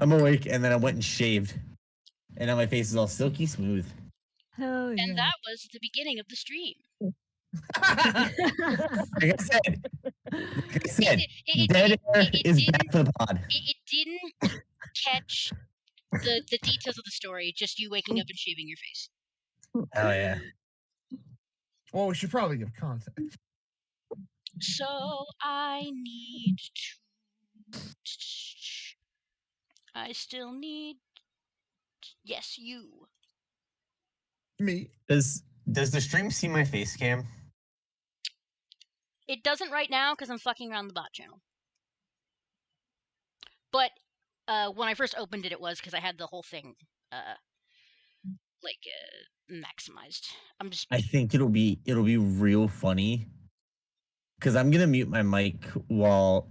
I'm awake, and then I went and shaved, and now my face is all silky smooth. Hell yeah. And that was the beginning of the stream. Like I said, dead air is bad for the pod. It didn't catch the details of the story, just you waking up and shaving your face. Oh yeah. Well, we should probably give context. So I need to... I still need... Yes, you. Me. Does the stream see my face cam? It doesn't right now because I'm fucking around the bot channel. But when I first opened it, it was because I had the whole thing maximized. I think it'll be real funny because I'm gonna mute my mic while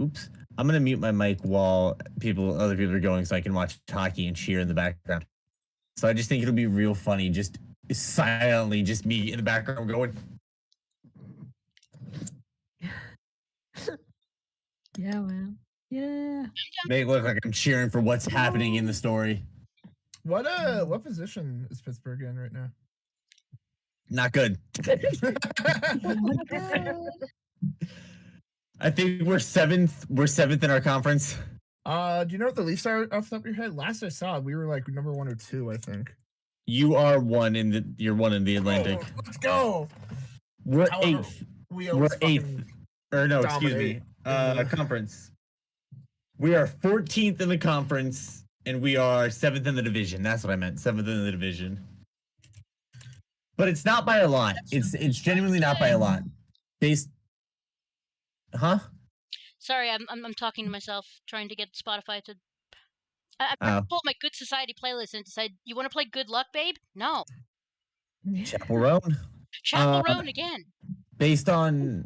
I'm gonna mute my mic while other people are going so I can watch hockey and cheer in the background. So I just think it'll be real funny, just silently, just me in the background going. Yeah, man. Yeah. Make it look like I'm cheering for what's happening in the story. What position is Pittsburgh in right now? Not good. I think we're seventh. We're seventh in our conference. Do you know what the Leafs are off the top of your head? Last I saw, we were like number 1 or 2, I think. You are one in the. You're one in the Atlantic. Oh, let's go. We're However, eighth. We're eighth. Or no, excuse me. Conference. We are 14th in the conference, and we are 7th in the division. That's what I meant. 7th in the division. But it's not by a lot. It's genuinely not by a lot. Huh? Sorry, I'm talking to myself, trying to get Spotify to. I pulled my Good Society playlist and decided, you want to play Good Luck, Babe? No. Chapel Roan. Chapel Roan again. Based on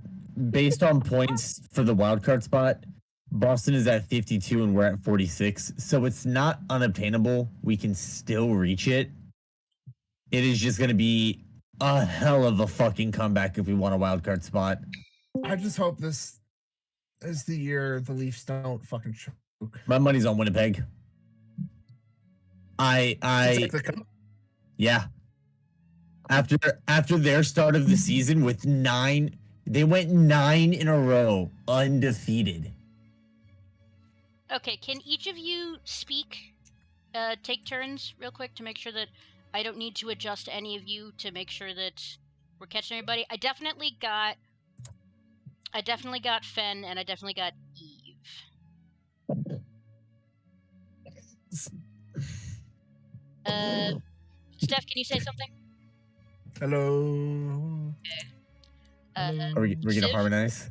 points for the wildcard spot, Boston is at 52 and we're at 46. So it's not unobtainable. We can still reach it. It is just going to be a hell of a fucking comeback if we want a wildcard spot. I just hope this is the year the Leafs don't fucking choke. My money's on Winnipeg. Yeah. After their start of the season with 9, they went 9 in a row undefeated. Okay, can each of you speak? Take turns real quick to make sure that I don't need to adjust any of you to make sure that we're catching everybody. I definitely got Fen and I definitely got Eve. Steph, can you say something? Hello. Okay. Are we gonna harmonize?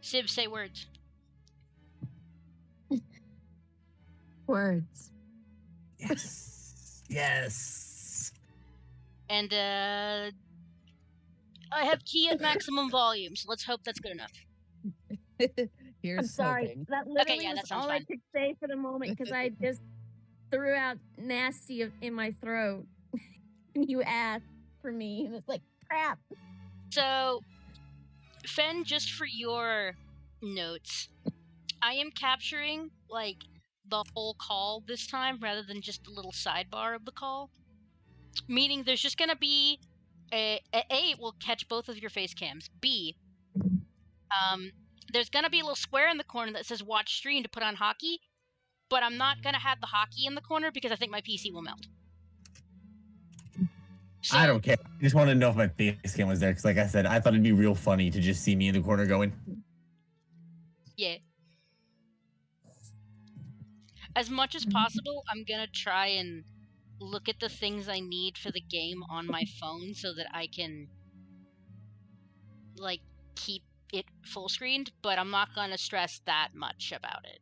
Civ, say words. Words. Yes. Yes. And I have key at maximum volume, so let's hope that's good enough. Here's I'm sorry. hoping. That literally that was sounds all fine. I could say for the moment because I just threw out nasty in my throat. And you asked for me, and it's like, crap. So, Fen, just for your notes, I am capturing, like, the whole call this time rather than just a little sidebar of the call. Meaning there's just gonna be A, we'll catch both of your face cams. B, there's gonna be a little square in the corner that says watch stream to put on hockey, but I'm not gonna have the hockey in the corner because I think my PC will melt. So, I don't care. I just wanted to know if my face cam was there because, like I said, I thought it'd be real funny to just see me in the corner going. yeah. As much as possible, I'm gonna try and look at the things I need for the game on my phone so that I can, like, keep it full screened, but I'm not gonna stress that much about it.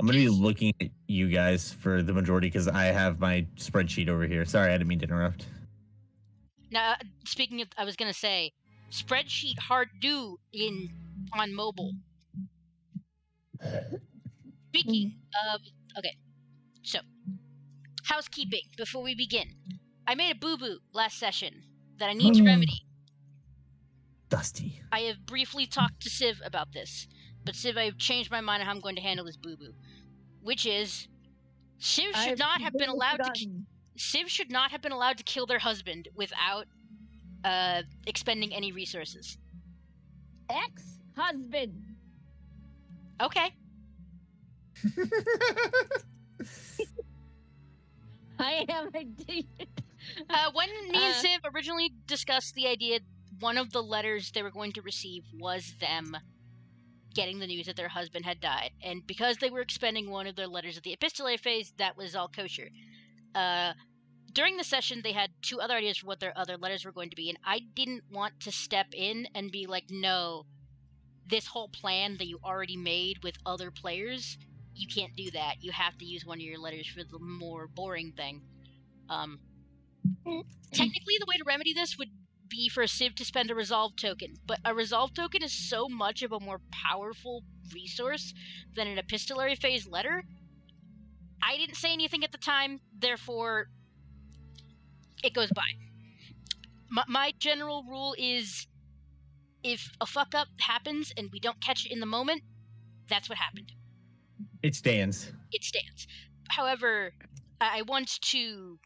I'm going to be looking at you guys for the majority because I have my spreadsheet over here. Sorry, I didn't mean to interrupt. Now, speaking of, I was gonna say, spreadsheet hard do on mobile. Speaking of, okay, so, housekeeping before we begin. I made a boo-boo last session that I need to remedy. Dusty. I have briefly talked to Civ about this. But Civ, I've changed my mind on how I'm going to handle this boo-boo. Which is, Civ should not have been allowed to kill their husband without expending any resources. Ex-husband. Okay. I am a demon. When me and Civ originally discussed the idea, one of the letters they were going to receive was them getting the news that their husband had died. And because they were expending one of their letters at the epistolary phase, that was all kosher. During the session, they had 2 other ideas for what their other letters were going to be, and I didn't want to step in and be like, no, this whole plan that you already made with other players, you can't do that. You have to use one of your letters for the more boring thing. Technically, the way to remedy this would be for a Civ to spend a resolve token, but a resolve token is so much of a more powerful resource than an epistolary phase letter. I didn't say anything at the time, therefore it goes by. My general rule is, if a fuck up happens and we don't catch it in the moment, that's what happened. It stands. It stands. However, I want to,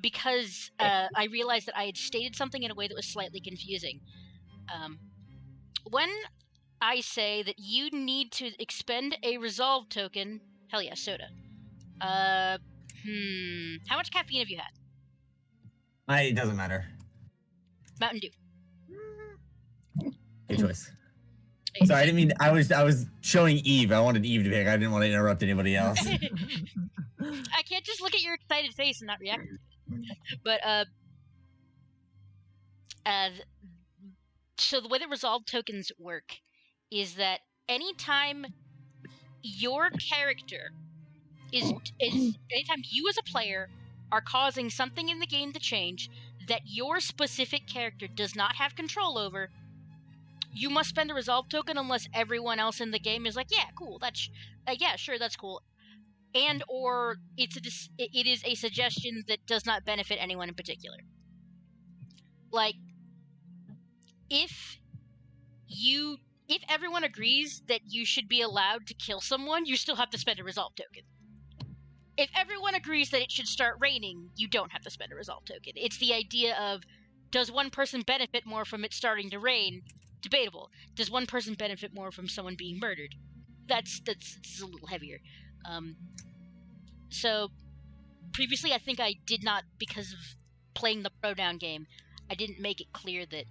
because I realized that I had stated something in a way that was slightly confusing. When I say that you need to expend a resolve token, hell yeah, soda. How much caffeine have you had? It doesn't matter. Mountain Dew. Good choice. Sorry, I didn't mean. I was showing Eve. I wanted Eve to pick. I didn't want to interrupt anybody else. I can't just look at your excited face and not react. But so the way that resolve tokens work is that anytime your character is anytime you as a player are causing something in the game to change that your specific character does not have control over, you must spend a resolve token unless everyone else in the game is like, yeah, cool, that's yeah, sure, that's cool, and or it is a suggestion that does not benefit anyone in particular. Like, if everyone agrees that you should be allowed to kill someone, you still have to spend a resolve token. If everyone agrees that it should start raining, you don't have to spend a resolve token. It's the idea of, does one person benefit more from it starting to rain? Debatable. Does one person benefit more from someone being murdered? That's a little heavier. So previously, I think I did not, because of playing the Pronoun game, I didn't make it clear that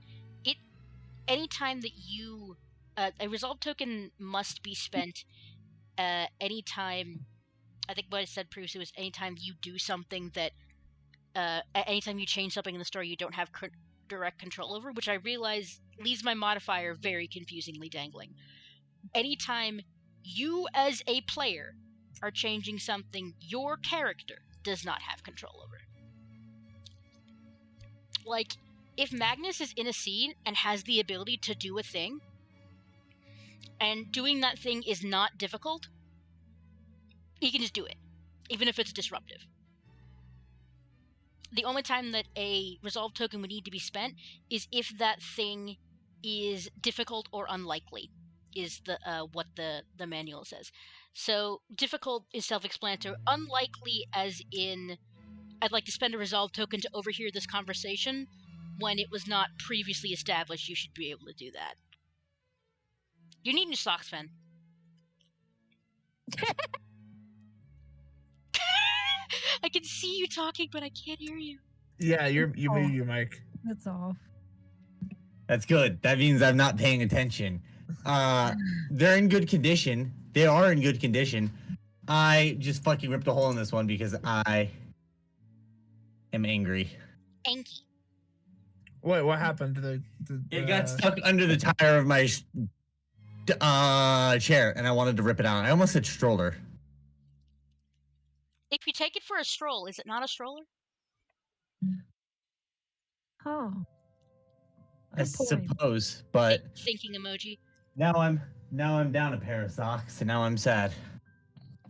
anytime that you a resolve token must be spent anytime. I think what I said previously was anytime you do something that anytime you change something in the story you don't have direct control over, which I realize leaves my modifier very confusingly dangling. Anytime you as a player are changing something your character does not have control over. Like, if Magnus is in a scene and has the ability to do a thing, and doing that thing is not difficult, he can just do it, even if it's disruptive. The only time that a resolve token would need to be spent is if that thing is difficult or unlikely, is what the manual says. So difficult is self-explanatory. Unlikely as in, I'd like to spend a resolve token to overhear this conversation. When it was not previously established, you should be able to do that. You need new socks, Fen. I can see you talking, but I can't hear you. Yeah, you muted your mic. That's off. That's good. That means I'm not paying attention. They're in good condition. They are in good condition. I just fucking ripped a hole in this one because I am angry. Anky. Wait, what happened to the It got stuck under the tire of my chair, and I wanted to rip it out. I almost said stroller. If you take it for a stroll, is it not a stroller? Oh. I Good point. suppose, but Thinking emoji. now I'm down a pair of socks, and now I'm sad.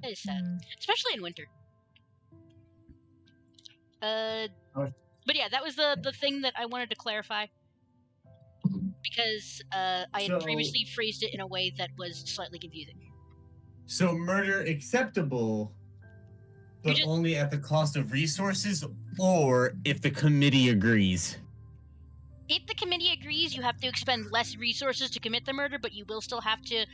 That is sad, especially in winter. But yeah, that was the thing that I wanted to clarify. because I had So- previously phrased it in a way that was slightly confusing. So murder acceptable, but just- only at the cost of resources, or if the committee agrees. If the committee agrees, you have to expend less resources to commit the murder, but you will still have to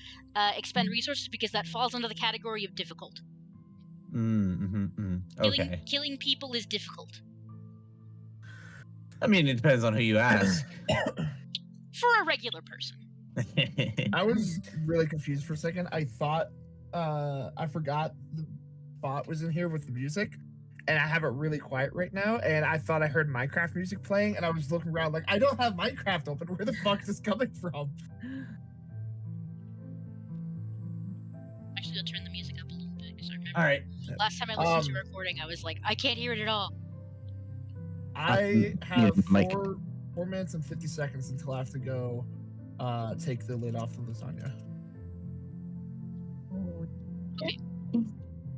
expend resources because that falls under the category of difficult. Okay. Killing people is difficult. I mean, it depends on who you ask. For a regular person. I was really confused for a second. I thought I forgot the bot was in here with the music, and I have it really quiet right now. And I thought I heard Minecraft music playing, and I was looking around like, I don't have Minecraft open. Where the fuck is this coming from? Actually, I'll turn the music up a little bit because I remember All right. last time I listened to a recording, I was like, I can't hear it at all. I have Mike. 4 minutes and 50 seconds until I have to go take the lid off the lasagna.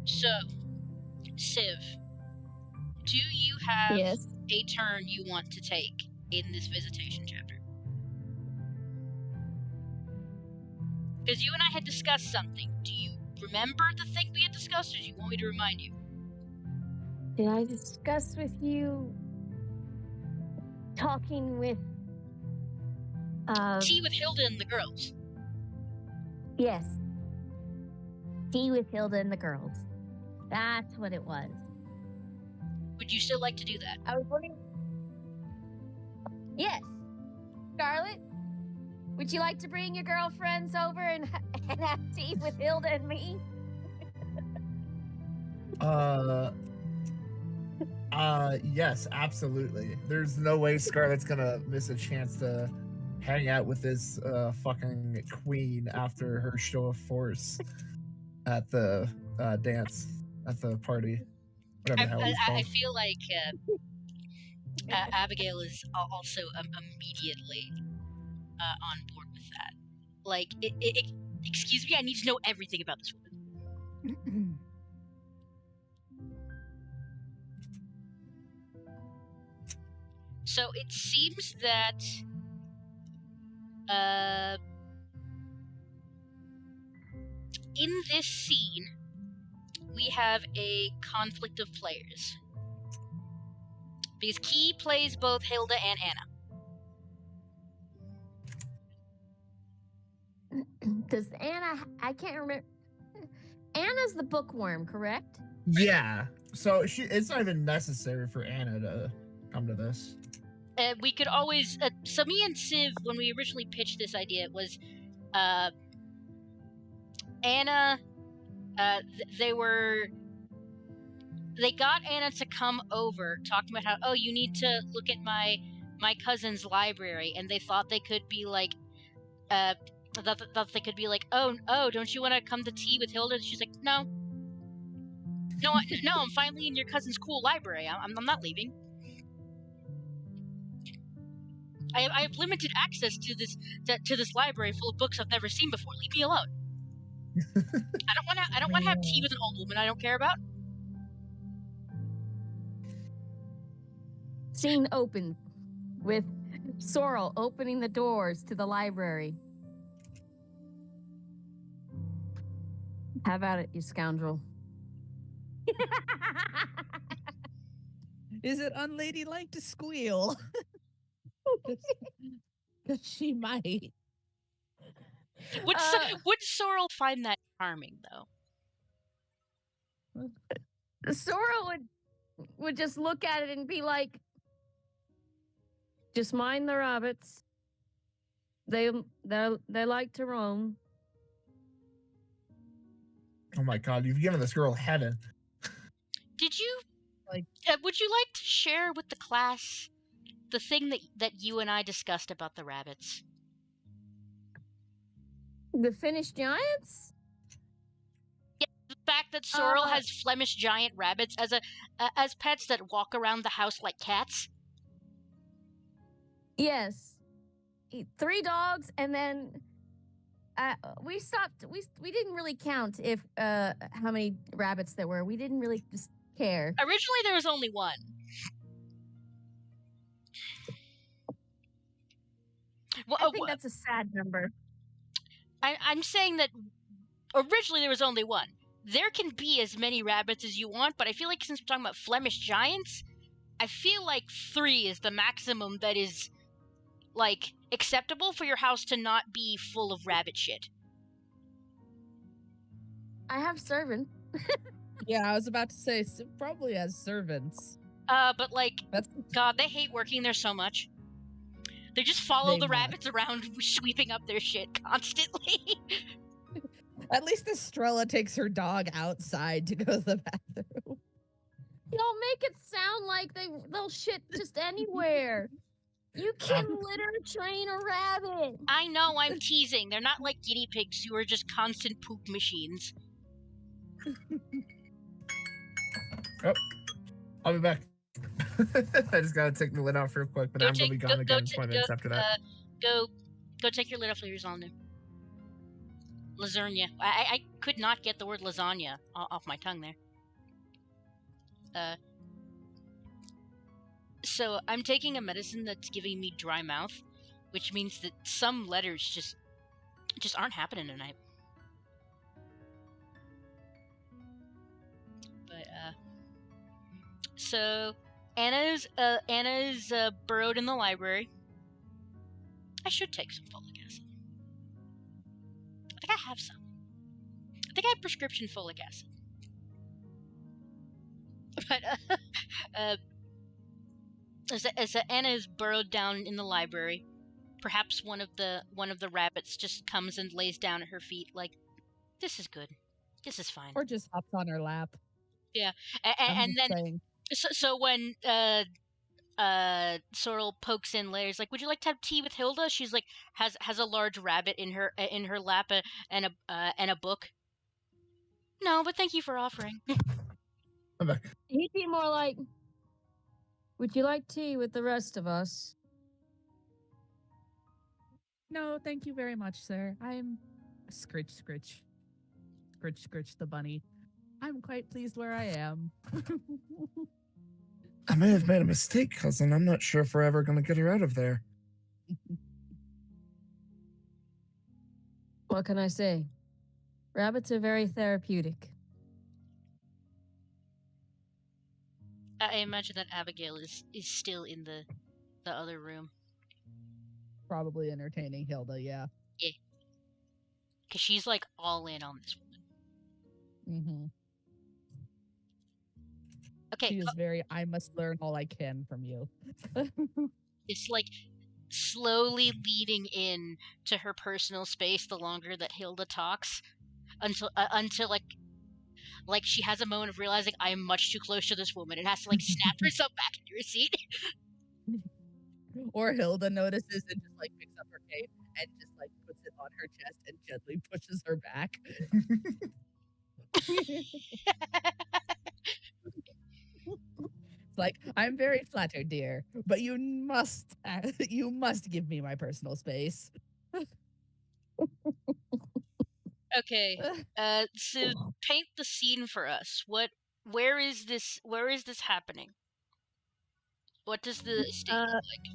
So, Civ, do you have Yes. a turn you want to take in this Visitation chapter? Because you and I had discussed something. Do you remember the thing we had discussed, or do you want me to remind you? Did I discuss with you talking with Tea with Hilda and the girls. yes. Tea with Hilda and the girls. That's what it was. Would you still like to do that? I was wondering. Yes. Scarlett, would you like to bring your girlfriends over and have tea with Hilda and me? Yes, absolutely. There's no way Scarlett's gonna miss a chance to hang out with this fucking queen after her show of force at the dance at the party. Whatever the hell it's I called. feel like Abigail is also immediately on board with that. Like, excuse me, I need to know everything about this woman. So it seems that in this scene we have a conflict of players. Because Key plays both Hilda and Anna. Does Anna? I can't remember. Anna's the bookworm, correct? Yeah. So it's not even necessary for Anna to come to this. We could always. So me and Civ, when we originally pitched this idea, it was Anna. They got Anna to come over, talking about how, oh, you need to look at my cousin's library, and they thought they could be like, that they could be like, oh, don't you want to come to tea with Hilda? And she's like, no, I'm finally in your cousin's cool library. I'm not leaving. I have limited access to this library full of books I've never seen before. Leave me alone. I don't want to have tea with an old woman I don't care about. Scene open with Sorrel opening the doors to the library. How about it, you scoundrel? Is it unladylike to squeal? Because she might. Would Sorrel find that charming, though? Sorrel would just look at it and be like, just mind the rabbits. They like to roam. Oh my god, you've given this girl heaven. Did you Like- would you like to share with the class the thing that you and I discussed about the rabbits? The Finnish giants? The fact that Sorrel has Flemish giant rabbits as pets that walk around the house like cats. Yes. 3 dogs, and then we stopped. We didn't really count if how many rabbits there were. We didn't really just care. Originally, there was only one. Well, I think that's a sad number. I'm saying that originally there was only one. There can be as many rabbits as you want, but I feel like since we're talking about Flemish giants, I feel like 3 is the maximum that is, like, acceptable for your house to not be full of rabbit shit. I have servant. Yeah, I was about to say probably as servants. But, like, That's God, they hate working there so much. They just follow They the must. rabbits around, sweeping up their shit constantly. at least Estrella takes her dog outside to go to the bathroom. Y'all make it sound like they'll shit just anywhere. You can litter train a rabbit. I know, I'm teasing. They're not like guinea pigs who are just constant poop machines. I'll be back. I just gotta take the lid off real quick, but I'm gonna be gone again 20 minutes after that. Go take your lid off of your lasagna. Lasagna. I could not get the word lasagna off my tongue there. So I'm taking a medicine that's giving me dry mouth, which means that some letters just aren't happening tonight. But so Anna's burrowed in the library. I should take some folic acid. I think I have some. I think I have prescription folic acid. But as Anna is burrowed down in the library, perhaps one of the rabbits just comes and lays down at her feet, like, "This is good. This is fine." Or just hops on her lap. Yeah, I'm and just then saying. so when Sorrel pokes in layers, like, "Would you like to have tea with Hilda?" She's like has a large rabbit in her lap and a book. "No, but thank you for offering." I'm back. He'd be more like, would you like tea with the rest of us? No, thank you very much, sir. I'm Scritch Scritch. Scritch Scritch the bunny. I'm quite pleased where I am. I may have made a mistake, cousin. I'm not sure if we're ever gonna get her out of there. What can I say? Rabbits are very therapeutic. I imagine that Abigail is still in the other room. Probably entertaining Hilda, yeah. Because she's, like, all in on this woman. Mm-hmm. Okay, She is very, I must learn all I can from you. it's, like, slowly leading in to her personal space the longer that Hilda talks, until like she has a moment of realizing I am much too close to this woman and has to, like, snap herself back into her seat. Or Hilda notices and just, like, picks up her cape and just, like, puts it on her chest and gently pushes her back. It's like, I'm very flattered, dear, but you must give me my personal space. Okay, so paint the scene for us. Where is this happening? What does the estate look like?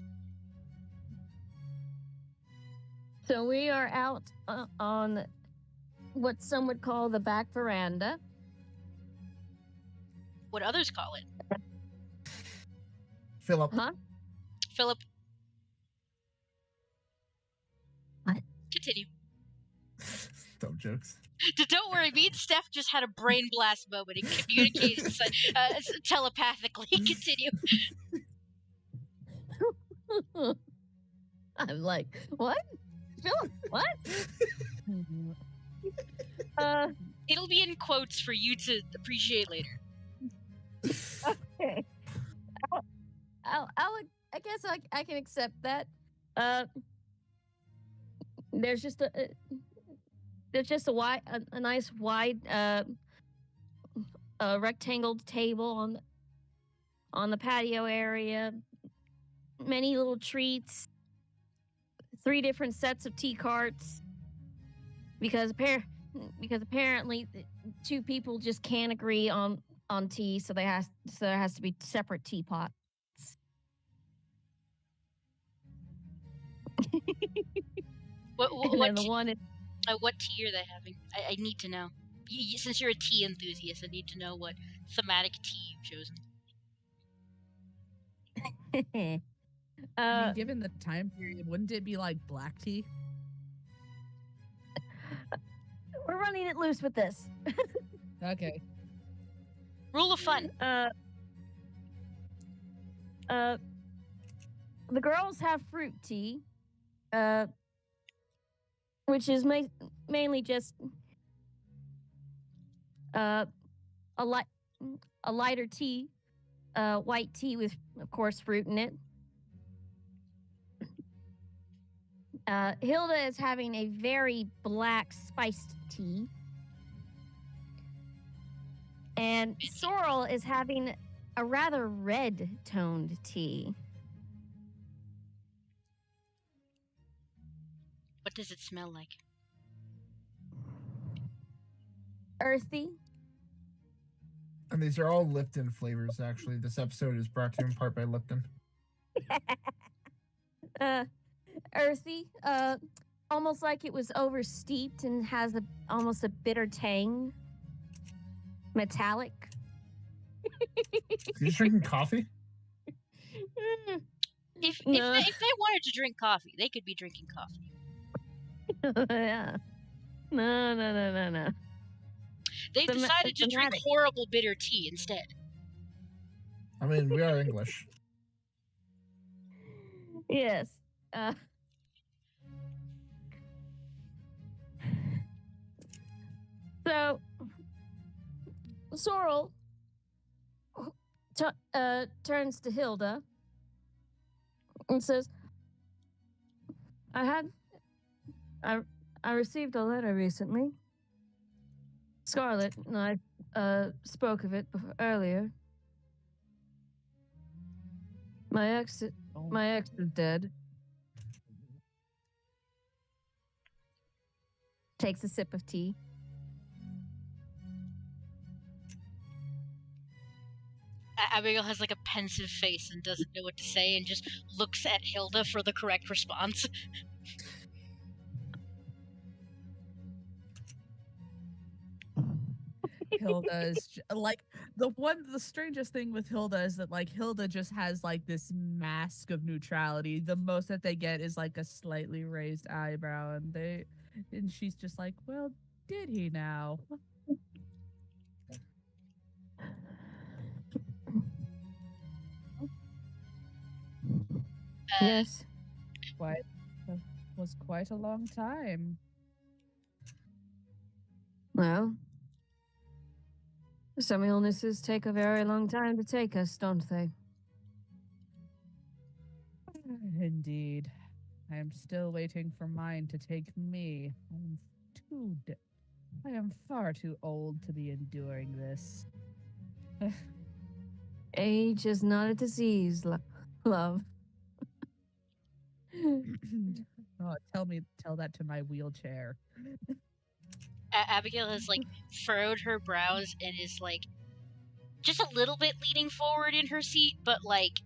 So we are out on what some would call the back veranda. What others call it? Philip. Huh? Philip. What? Continue. Dumb jokes. Don't worry, me and Steph just had a brain blast moment and communicated telepathically. Continue. I'm like, what? Philip, what? It'll be in quotes for you to appreciate later. Okay. I guess I can accept that. There's just a nice wide rectangled table on the patio area. Many little treats. 3 different sets of tea carts. Because apparently 2 people just can't agree on tea, so there has to be separate teapots. What And what then the tea, one is what tea are they having? I need to know. Since you're a tea enthusiast, I need to know what thematic tea you've chosen. I mean, given the time period, wouldn't it be like black tea? we're running it loose with this. Okay. Rule of fun. The girls have fruit tea, which is mainly just a lighter tea, white tea with, of course, fruit in it. Hilda is having a very black spiced tea. And Sorrel is having a rather red toned tea. What does it smell like? Earthy. And these are all Lipton flavors, actually. This episode is brought to you in part by Lipton. Earthy. Almost like it was oversteeped and has almost a bitter tang. Metallic. Are you drinking coffee? If No. if they wanted to drink coffee, they could be drinking coffee. Yeah. No. They decided to drink thematic. horrible bitter tea instead. I mean, we are English. Yes. So, Sorrel turns to Hilda and says, I received a letter recently. Scarlett and I spoke of it earlier. My ex is dead. Takes a sip of tea. Abigail has like a pensive face and doesn't know what to say and just looks at Hilda for the correct response. Hilda is like the strangest thing with Hilda is that like Hilda just has like this mask of neutrality. The most that they get is like a slightly raised eyebrow, and she's just like, well, did he now? Yes. Was quite a long time. Well, some illnesses take a very long time to take us, don't they? Indeed. I am still waiting for mine to take me. I am far too old to be enduring this. Age is not a disease, love. Oh, tell that to my wheelchair. Abigail has like furrowed her brows and is like just a little bit leaning forward in her seat, but like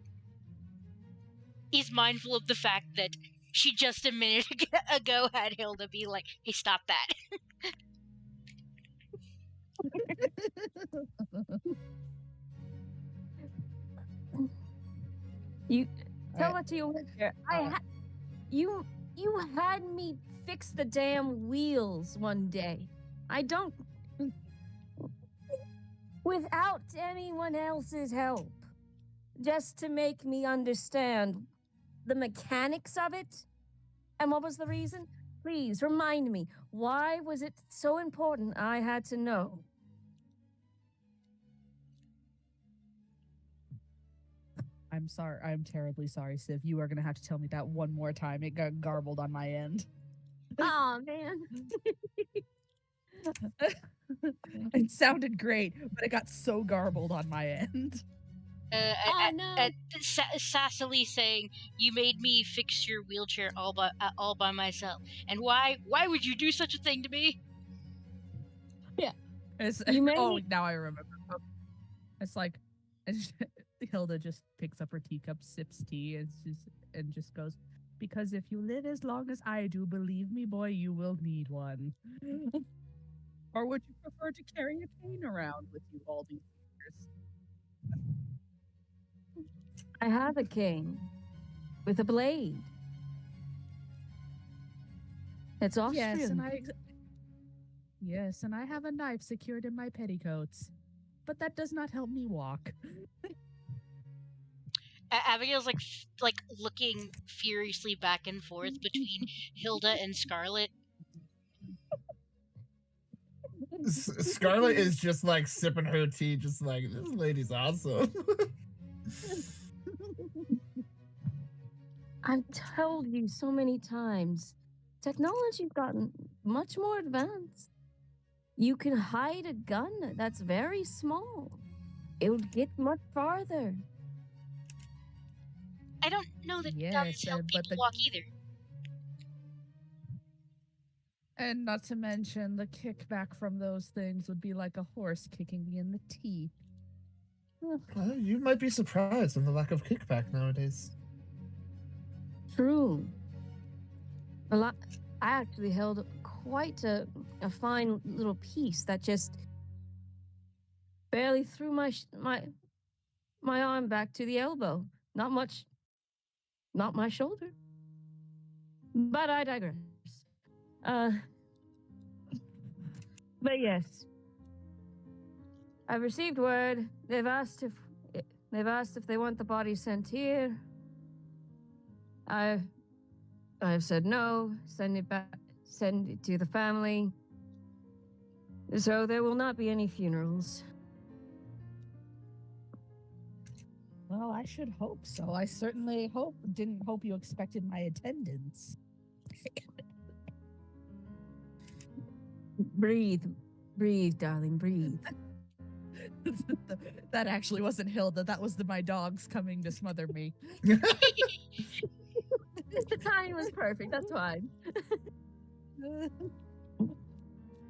is mindful of the fact that she just a minute ago had Hilda be like, "Hey, stop that." You tell it to your wheelchair. You had me fix the damn wheels one day. I don't without anyone else's help. Just to make me understand the mechanics of it. And what was the reason? Please remind me. Why was it so important I had to know? I'm sorry. I'm terribly sorry, Siv. You are going to have to tell me that one more time. It got garbled on my end. Oh, man. It sounded great, but it got so garbled on my end. No. Sassily saying, "You made me fix your wheelchair all by myself, and why would you do such a thing to me?" Now I remember. It's like Hilda just picks up her teacup, sips tea, and just goes, Because if you live as long as I do, believe me, boy, you will need one. Or would you prefer to carry a cane around with you all these years? I have a cane with a blade. It's Austrian. Yes, and I have a knife secured in my petticoats. But that does not help me walk. Abigail's like looking furiously back and forth between Hilda and Scarlett. Scarlett is just like sipping her tea, just like, this lady's awesome. I've told you so many times, technology's gotten much more advanced. You can hide a gun that's very small. It would get much farther. I don't know that Yes, guns help but people walk either. And not to mention, the kickback from those things would be like a horse kicking me in the teeth. You might be surprised on the lack of kickback nowadays. True. A lot. I actually held quite a fine little piece that just barely threw my arm back to the elbow. Not much. Not my shoulder. But I digress. But yes, I've received word. They've asked if they want the body sent here. I've said no. Send it back. Send it to the family. So there will not be any funerals. Well, I should hope so. I certainly didn't hope you expected my attendance. Breathe, darling, breathe. That actually wasn't Hilda. That was my dogs coming to smother me. The timing was perfect. That's fine.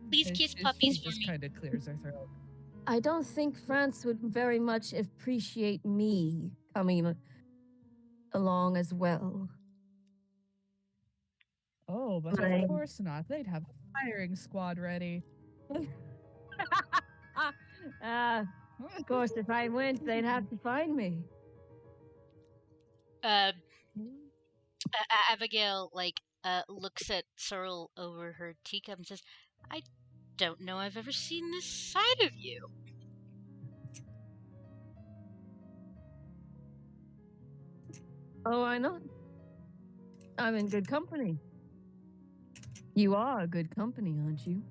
Please kiss puppies for just me. kind of clears her throat. I don't think France would very much appreciate me coming along as well. Oh, but Right. of course not. They'd have a firing squad ready. Of course, if I went, they'd have to find me. Abigail looks at Sorrel over her teacup and says, "I don't know I've ever seen this side of you." Oh, why not? I'm in good company. You are a good company, aren't you?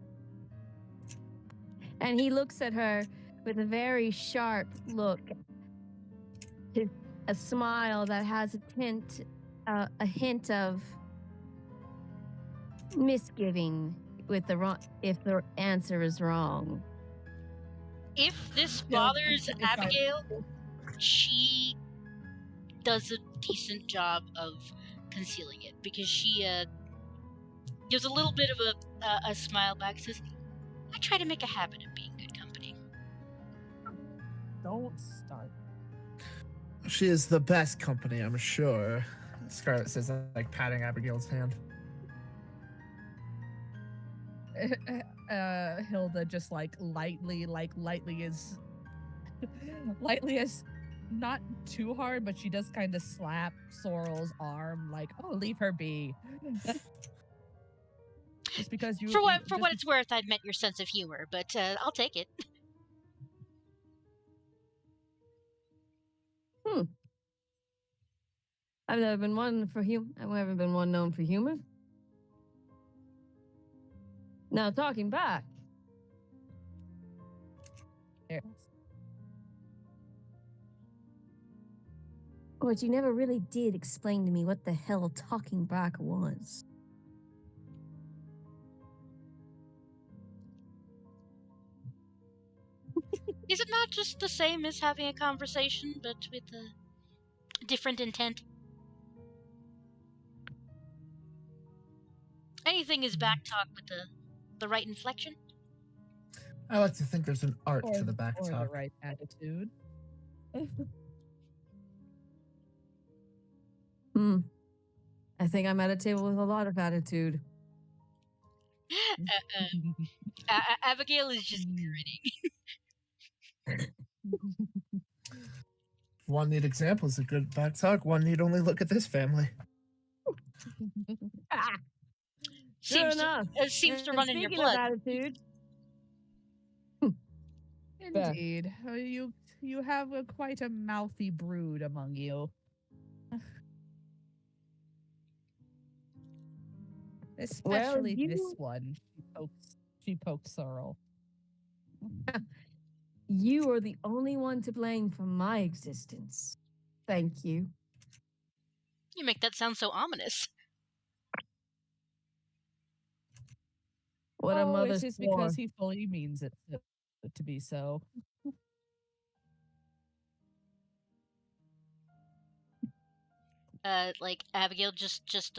And he looks at her with a very sharp look, a smile that has a hint of misgiving if the answer is wrong. If this Yeah, bothers if I- Abigail, she does a decent job of concealing it because she gives a little bit of a smile back. Says, "I try to make a habit of being good company." Don't start. She is the best company, I'm sure. Scarlett says, like patting Abigail's hand. Hilda just lightly is lightly as not too hard, but she does kind of slap Sorrel's arm, like, "Oh, leave her be." Just because you For what it's worth, I've met your sense of humor, but I'll take it. I've never been one for humor. I've never been one known for humor. Now, talking back. Yes. But you never really did explain to me what the hell talking back was. Is it not just the same as having a conversation, but with a different intent? Anything is back talk with the right inflection. I like to think there's an art Or, to the back or talk. the right attitude. I think I'm at a table with a lot of attitude. Abigail is just grinning. One need examples of good back talk. One need only look at this family. Ah, Seems sure enough. it seems to And run in your speaking blood. of attitude, Indeed, you have quite a mouthy brood among you. Especially you- this one. She pokes Sorrel. you are the only one to blame for my existence. Thank you. You make that sound so ominous. What a Oh, mother's it's just for. because he fully means it to be so. Like Abigail just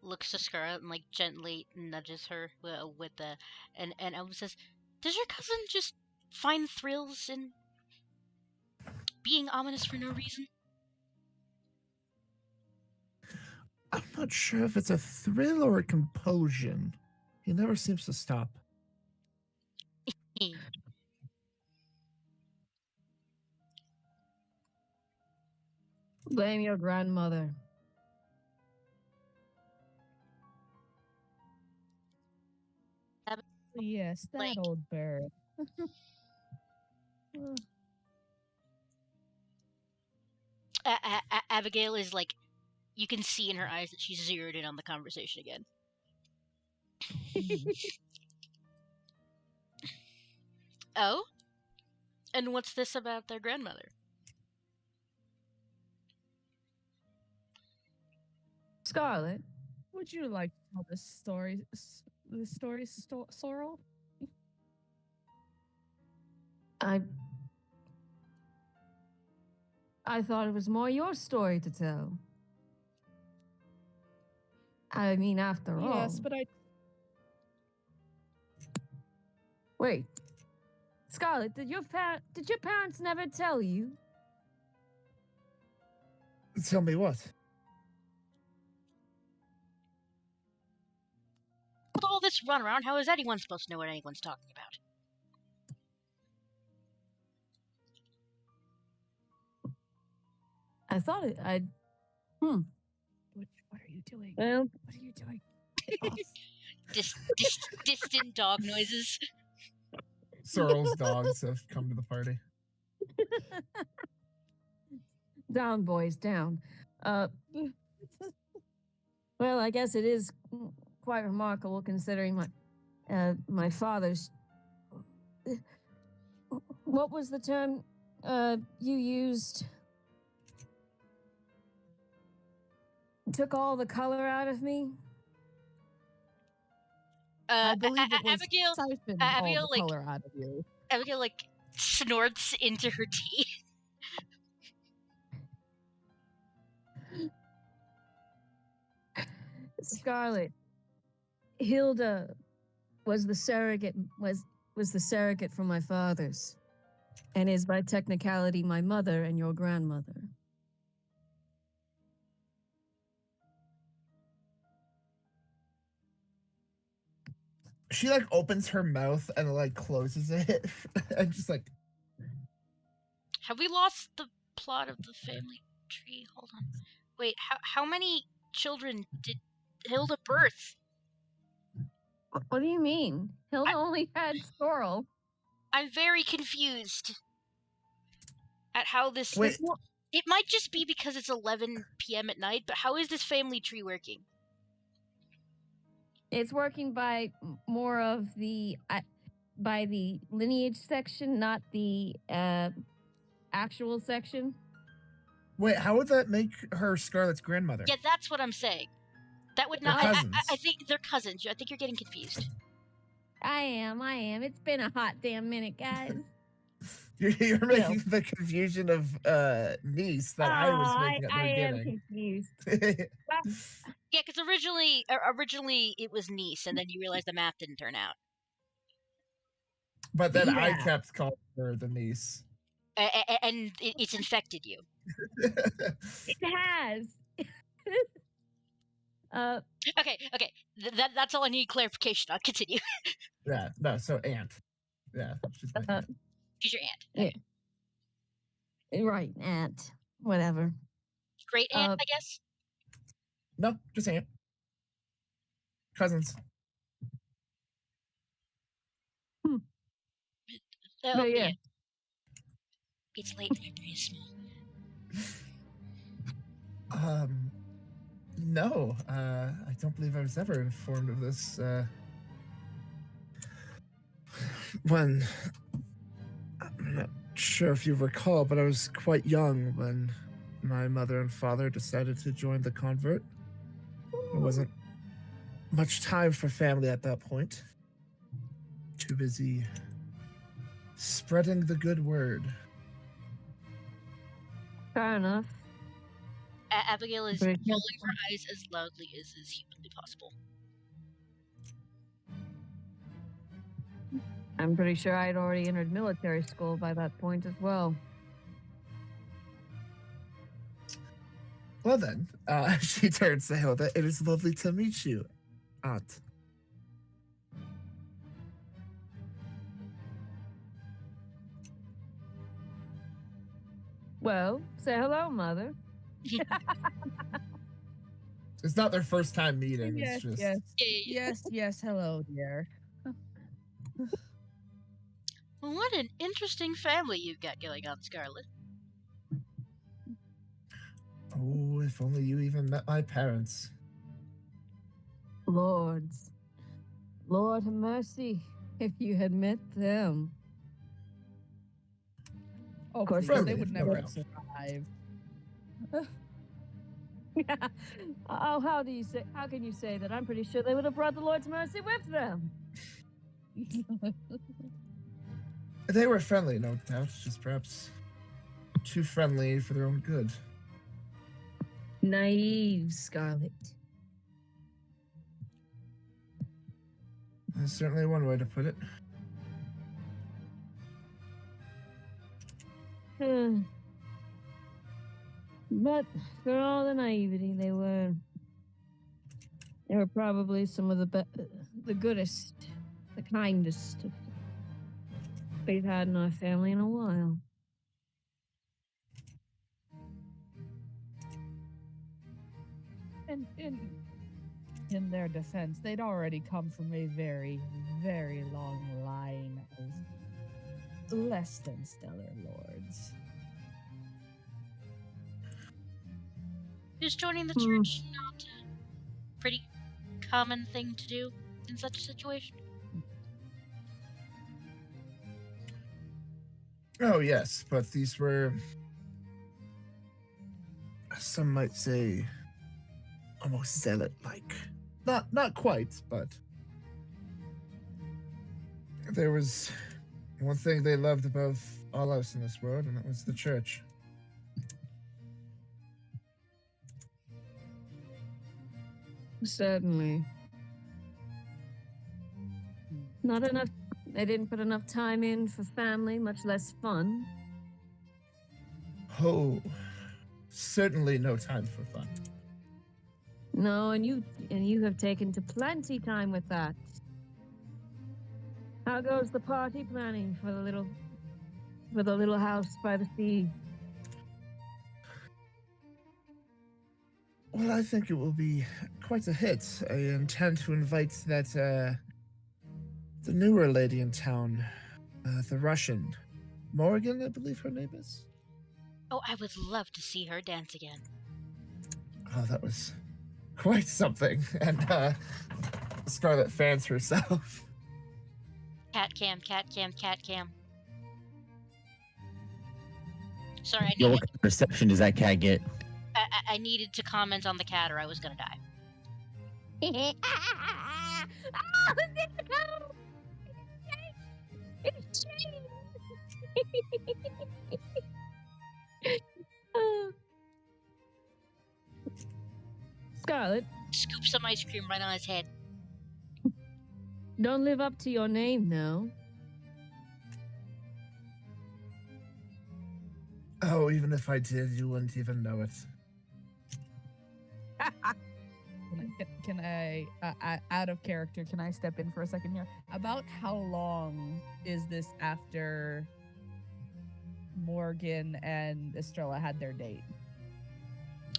looks to Scarlett and like gently nudges her with the and Elma says, "Does your cousin just find thrills in being ominous for no reason?" I'm not sure if it's a thrill or a compulsion. He never seems to stop. Blame your grandmother. Yes, that Like- old bird. Abigail is like, you can see in her eyes that she's zeroed in on the conversation again. Oh? And what's this about their grandmother? Scarlett, Would you like to tell this story? Sorrel? I thought it was more your story to tell. I mean, after all. Yes, but I. Wait, Scarlett, did your parents never tell you? Tell me what? With all this runaround, how is anyone supposed to know what anyone's talking about? I thought it. What are you doing? Well, What are you doing? Get off. Distant dog noises. Sorrel's dogs have come to the party. down, boys, down. Well, I guess it is quite remarkable considering my father's. What was the term you used? Took all the color out of me. I believe it was Abigail, siphoned Abigail, all the color out of you. Abigail, like, snorts into her tea. Scarlett, Hilda was the surrogate for my father's, and is by technicality my mother and your grandmother. She like opens her mouth and like closes it and just like Have we lost the plot of the family tree? Hold on. Wait, how many children did Hilda birth? What do you mean? Hilda only had Sorrel. I'm very confused at how this. wait. It might just be because it's 11 p.m. at night, but how is this family tree working? It's working by more of the by the lineage section, not the actual section. Wait, how would that make her Scarlett's grandmother? Yeah, that's what I'm saying. That would They're not. cousins. I think they're cousins. I think you're getting confused. I am. It's been a hot damn minute, guys. You're making the confusion of niece that I was making at the I am beginning. confused. Yeah, because originally it was niece, and then you realized the math didn't turn out. But then I Yeah. kept calling her the niece. And it's infected you. It has. Uh, Okay, okay. That's all I need clarification on. Continue. Yeah, no, so aunt. Yeah, she's my aunt. She's your aunt. Yeah. Okay. right, aunt. Whatever. Great aunt, Uh, I guess. No, just aunt. Cousins. Oh, But yeah. yeah. It's late. My brain is small. No, I don't believe I was ever informed of this. When I'm not sure if you recall, but I was quite young when my mother and father decided to join the convert. There wasn't much time for family at that point. Too busy spreading the good word. Fair enough. Abigail is Very rolling her eyes as loudly as is humanly possible. I'm pretty sure I'd already entered military school by that point as well. Well then, she turns to Hilda. It is lovely to meet you, Aunt. Well, say hello, Mother. It's not their first time meeting. Yes, It's just yes, Yeah. yes. Hello, dear. What an interesting family you've got going on, Scarlett. Oh, if only you even met my parents. Lords. Lord have mercy if you had met them. Oh, Of course, please, they friendly, would no never doubt. have survived. Oh, how can you say that? I'm pretty sure they would have brought the Lord's mercy with them. They were friendly, no doubt, just perhaps too friendly for their own good. Naive, Scarlett. That's certainly one way to put it. But for all the naivety, they were probably some of the goodest, the kindest we've had in our family in a while. And in their defense, they'd already come from a very, very long line of less than stellar lords. Is joining the church not a pretty common thing to do in such a situation? Oh yes, but these were, some might say, almost zealot-like. Not quite, but there was one thing they loved above all else in this world, and that was the church. Certainly. Not enough. They didn't put enough time in for family, much less fun. Oh, certainly no time for fun. No, and you have taken to plenty time with that. How goes the party planning for the little house by the sea? Well, I think it will be quite a hit. I intend to invite the newer lady in town, the Russian, Morgan, I believe her name is. Oh, I would love to see her dance again. Oh, that was quite something. And Scarlett fans herself. Cat cam, cat cam, cat cam. Sorry, Yo, what kind of reception does that cat get? I needed to comment on the cat or I was gonna die. It's Shane! Scarlett, Scoop some ice cream right on his head. don't live up to your name now. Oh, even if I did, you wouldn't even know it. can I out of character? Can I step in for a second here? About how long is this after Morgan and Estrella had their date?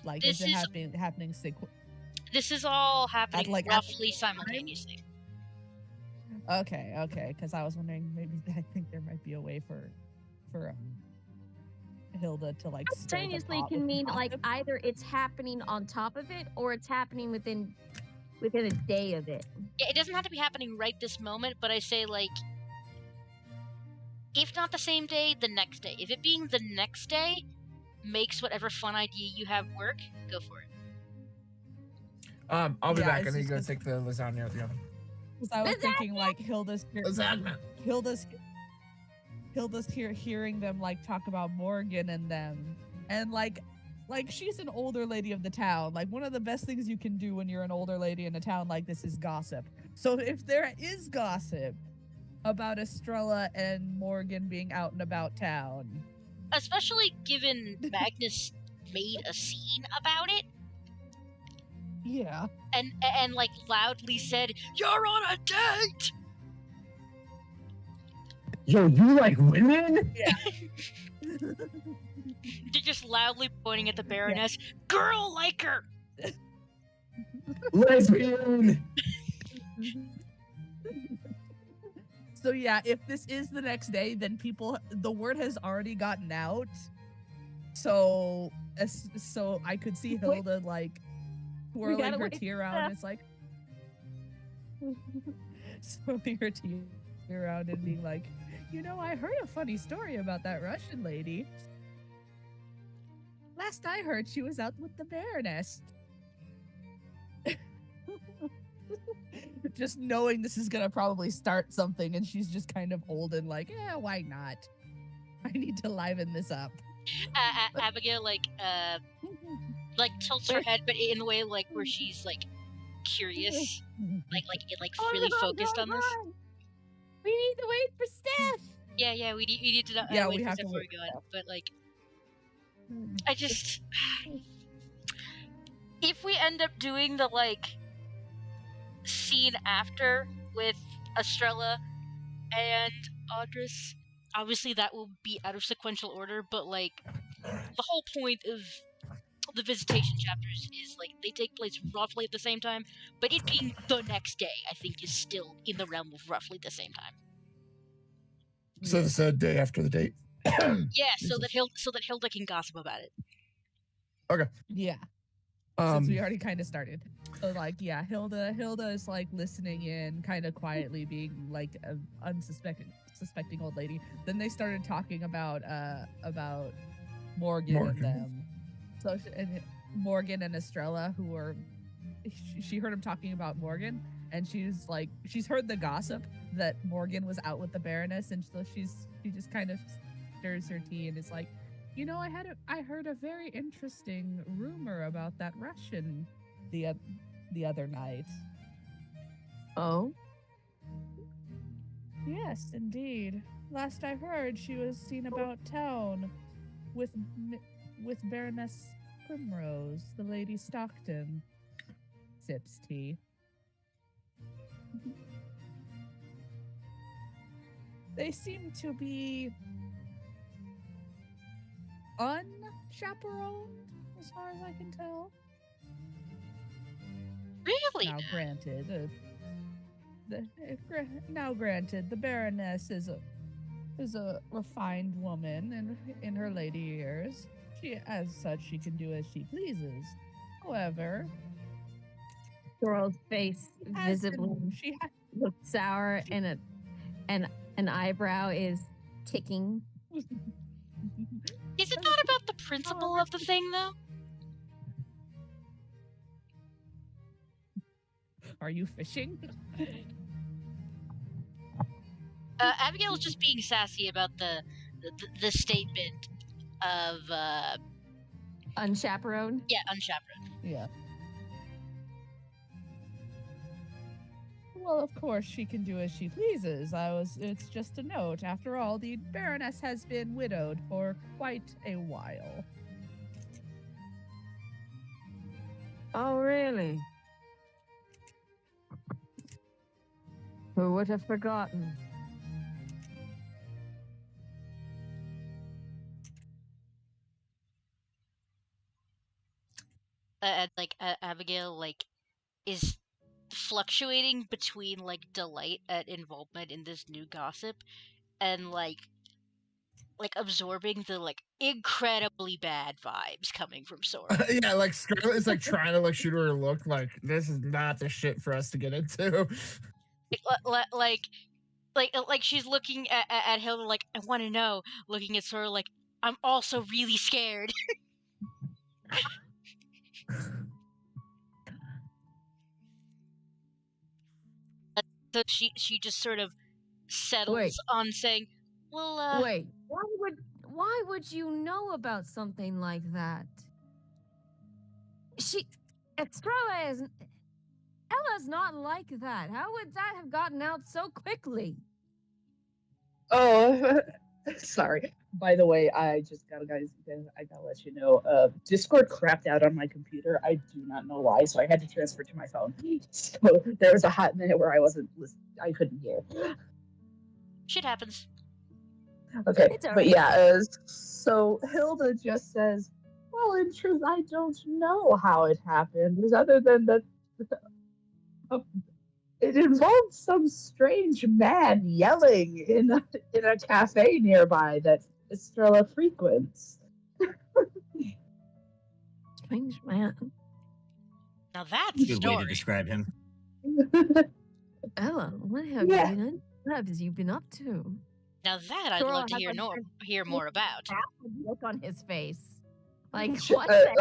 Like, This is it is happening this is all happening like, at the roughly simultaneously. Okay, because I was wondering, maybe I think there might be a way for Hilda to like stir the Simultaneously pot can with mean like gossip. either it's happening on top of it or it's happening within a day of it. Yeah, it doesn't have to be happening right this moment, but I say like, if not the same day, the next day. If it being the next day makes whatever fun idea you have work, go for it. I'll be Yeah, back. I it's need to just go 'cause- take the lasagna out the oven. Because I was thinking like Hilda's Lasagna. hearing them like talk about Morgan and them, and like she's an older lady of the town. Like, one of the best things you can do when you're an older lady in a town like this is gossip. So if there is gossip about Estrella and Morgan being out and about town, Especially given Magnus made a scene about it yeah, and like loudly said, "You're on a date." Yo, you like women? They're just loudly pointing at the Baroness. Girl like her. Lesbian. So yeah, if this is the next day, then the word has already gotten out. So I could see Hilda like twirling gotta her wait tea for around. that. It's like swirling her tea around and being like, I heard a funny story about that Russian lady. Last I heard, she was out with the Baroness. Just knowing this is gonna probably start something, and she's just kind of old and like, yeah, why not? I need to liven this up. Abigail like tilts her head, but in the way like where she's like curious, like really focused on this. We need to wait for Steph. Yeah, we need to Yeah, wait we for have Steph to before wait we for go in. Steph. But like, I if we end up doing the like scene after with Estrella and Audris, obviously that will be out of sequential order, but like the whole point of the Visitation chapters is like they take place roughly at the same time, but it being the next day I think is still in the realm of roughly the same time. So this day after the date. Yeah, so that Hilda can gossip about it. Yeah. Since we already kind of started. So like, yeah, Hilda is like listening in, kind of quietly, being like an suspecting old lady. Then they started talking about Morgan and them. So and Morgan and Estrella, who were, she heard him talking about Morgan, and she's heard the gossip that Morgan was out with the Baroness, and so she just kind of stirs her tea and is like, I heard a very interesting rumor about that Russian the other night. Oh, Yes, indeed. Last I heard, she was seen about town with Baroness Primrose, the Lady Stockton. Sips tea. They seem to be unchaperoned, as far as I can tell. Really? Now, granted, the Baroness is a refined woman, and in her lady years, as such, she can do as she pleases. However, Sorrel's face has visibly been- she ha- looks sour, and an eyebrow is ticking. Is it not about the principle of the thing, though? Are you fishing? Abigail's just being sassy about the statement of Unchaperoned. unchaperoned. Yeah. Well, of course, she can do as she pleases. It's just a note. After all, the Baroness has been widowed for quite a while. oh, really? Who would have forgotten? And like Abigail like is fluctuating between like delight at involvement in this new gossip and like absorbing the like incredibly bad vibes coming from Sorrel. Yeah, like Scarlett is like trying to like shoot her a look like this is not the shit for us to get into. Like she's looking at Hilda like I want to know, looking at Sorrel like I'm also really scared. So she just sort of settles Wait. on saying, "Well, Wait, why would you know about something like that? Estrella is Ella's not like that. How would that have gotten out so quickly? Oh, sorry. By the way, I just gotta I gotta let you know. Discord crapped out on my computer. I do not know why, so I had to transfer to my phone. So there was a hot minute where I couldn't hear. shit happens." Okay, It's all but right. yeah. So Hilda just says, "Well, in truth, I don't know how it happened, other than that uh, it involved some strange man yelling in a cafe nearby that Estrella frequents." Strange man. Now that's a Good way to story. describe him. Ella, what have Yeah. you been up to? Now that I'd Sorrel love to has hear a hear more about. baffled look on his face. Like, Sh- what the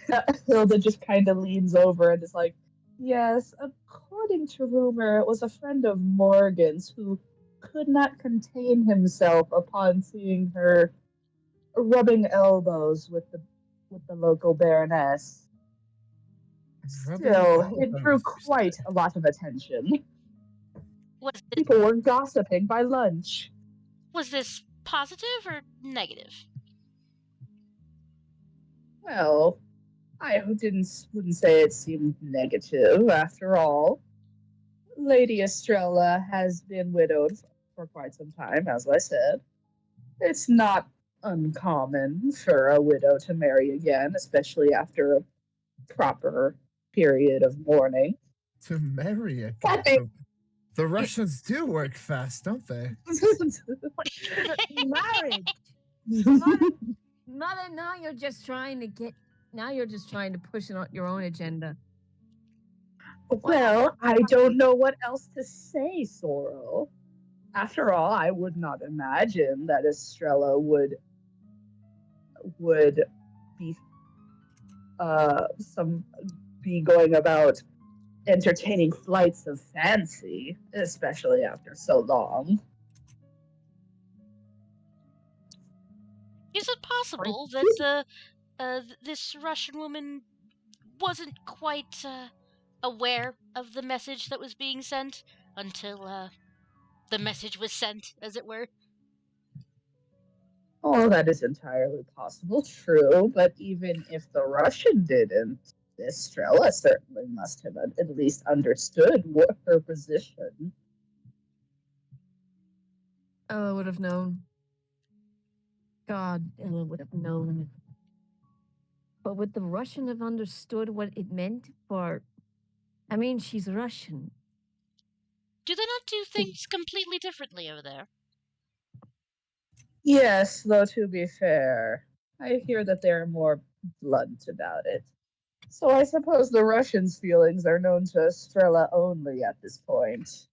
hell? Hilda just kind of leans over and is like, "Yes, according to rumor, it was a friend of Morgan's who could not contain himself upon seeing her rubbing elbows with the local baroness. Rubbing Still, it drew elbows, you quite said. a lot of attention. Was People were gossiping by lunch." this positive or negative? Well, I wouldn't say it seemed negative. After all, Lady Estrella has been widowed for quite some time, as I said. It's not uncommon for a widow to marry again, especially after a proper period of mourning. To marry again. That being- The Russians do work fast, don't they? Marriage. Mother, now you're just trying to push your own agenda. Well, I don't know what else to say, Sorrel. After all, I would not imagine that Estrella would be be going about entertaining flights of fancy, especially after so long. Is it possible that this Russian woman wasn't quite aware of the message that was being sent until the message was sent, as it were? Oh, that is entirely possible, true, but even if the Russian didn't, Estrella certainly must have at least understood what her position. Ella would have known. God, Ella would have known. But would the Russian have understood what it meant for... I mean, she's Russian. Do they not do things completely differently over there? Yes, though to be fair, I hear that they're more blunt about it. So I suppose the Russians' feelings are known to Estrella only at this point.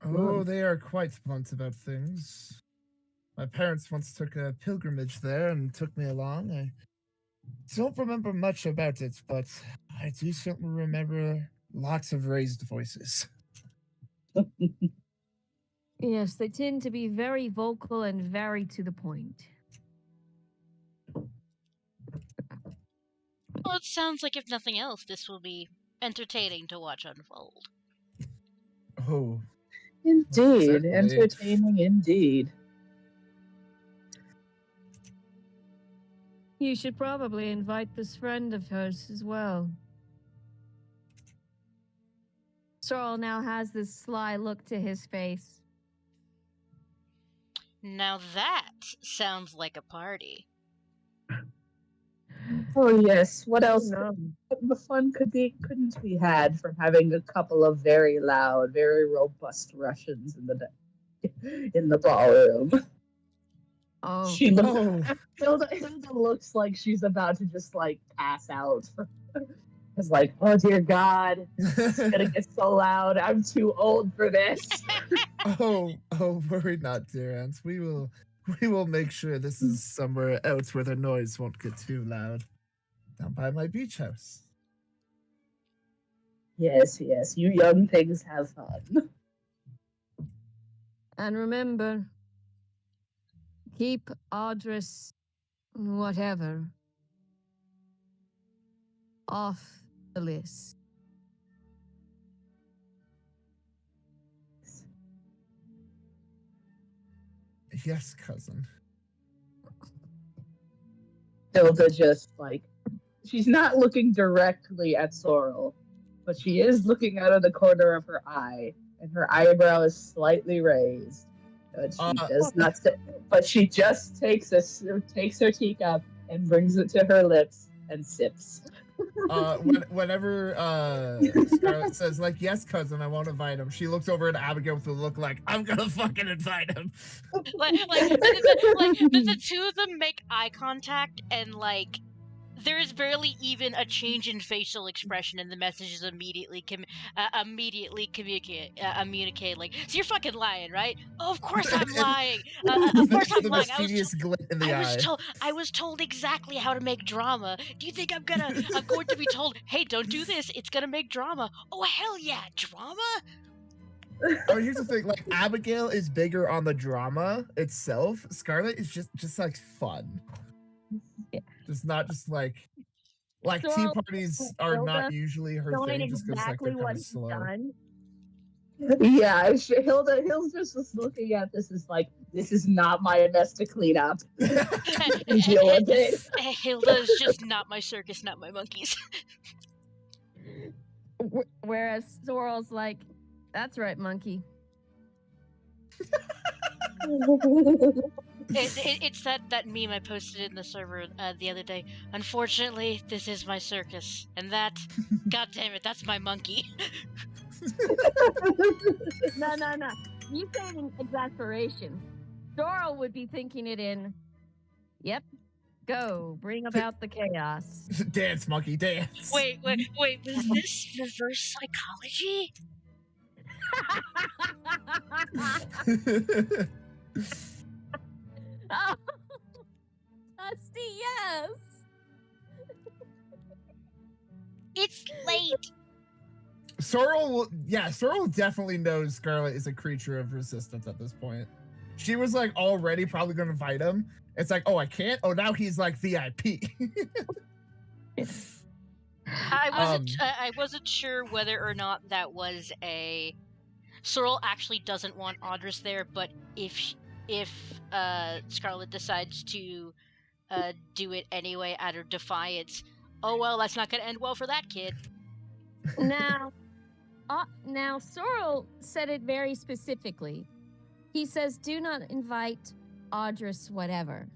Oh, they are quite blunt about things. My parents once took a pilgrimage there and took me along. I don't remember much about it, but I do certainly remember lots of raised voices. Yes, they tend to be very vocal and very to the point. Well, it sounds like, if nothing else, this will be entertaining to watch unfold. Oh, Indeed, certainly. entertaining indeed. You should probably invite this friend of hers as well. Sorrel now has this sly look to his face. Now that sounds like a party. Oh yes. What else? No. The fun couldn't be had from having a couple of very loud, very robust Russians in the ballroom. Oh, She looks. Oh, Hilda looks like she's about to just like pass out. It's like, oh dear God, it's gonna get so loud. I'm too old for this. oh, worry not, dear aunts. We will make sure this is somewhere else where the noise won't get too loud. Down by my beach house. Yes, you young things have fun. And remember, keep Audrus, whatever, off the list. Yes, cousin. Hilda just like she's not looking directly at Sorrel, but she is looking out of the corner of her eye, and her eyebrow is slightly raised. But she does not. But she just takes her teacup and brings it to her lips and sips. Whenever Scarlett says like, "Yes, cousin, I won't invite him," she looks over at Abigail with a look like, "I'm gonna fucking invite him." like the two of them make eye contact, and like there is barely even a change in facial expression, and the message is immediately communicate. Like, so you're fucking lying, right? Oh, of course I'm lying. Of course I'm The lying. mischievous glint in the eye. I was told exactly how to make drama. Do you think I'm going to be told, hey, don't do this? It's gonna make drama. Oh hell yeah, drama. Oh, here's the thing: like Abigail is bigger on the drama itself. Scarlett is just like fun. Yeah. Just not just like tea Sorrel, parties are Hilda, not usually her knowing thing, just because like exactly they're what kind of he's slow. done. Yeah, Hilda's just looking at this is like, this is not my mess to clean up. Deal with it. Hilda is just not my circus, not my monkeys. Whereas Sorrel's like, that's right, monkey. It's that meme I posted in the server the other day. Unfortunately, this is my circus, and that, god damn it, that's my monkey. No. You say it in exasperation. Sorrel would be thinking it in, yep, go, bring about the chaos. Dance, monkey, dance. Wait, was this reverse psychology? Oh, Dusty, yes. It's late. Sorrel definitely knows Scarlett is a creature of resistance at this point. She was like already probably gonna invite him. It's like, oh, I can't. Oh, now he's like VIP. I wasn't sure whether or not that was a. Sorrel actually doesn't want Audrus there, but if Scarlett decides to do it anyway out of defiance, oh well, that's not gonna end well for that kid. Now Sorrel said it very specifically. He says, do not invite Audrus whatever.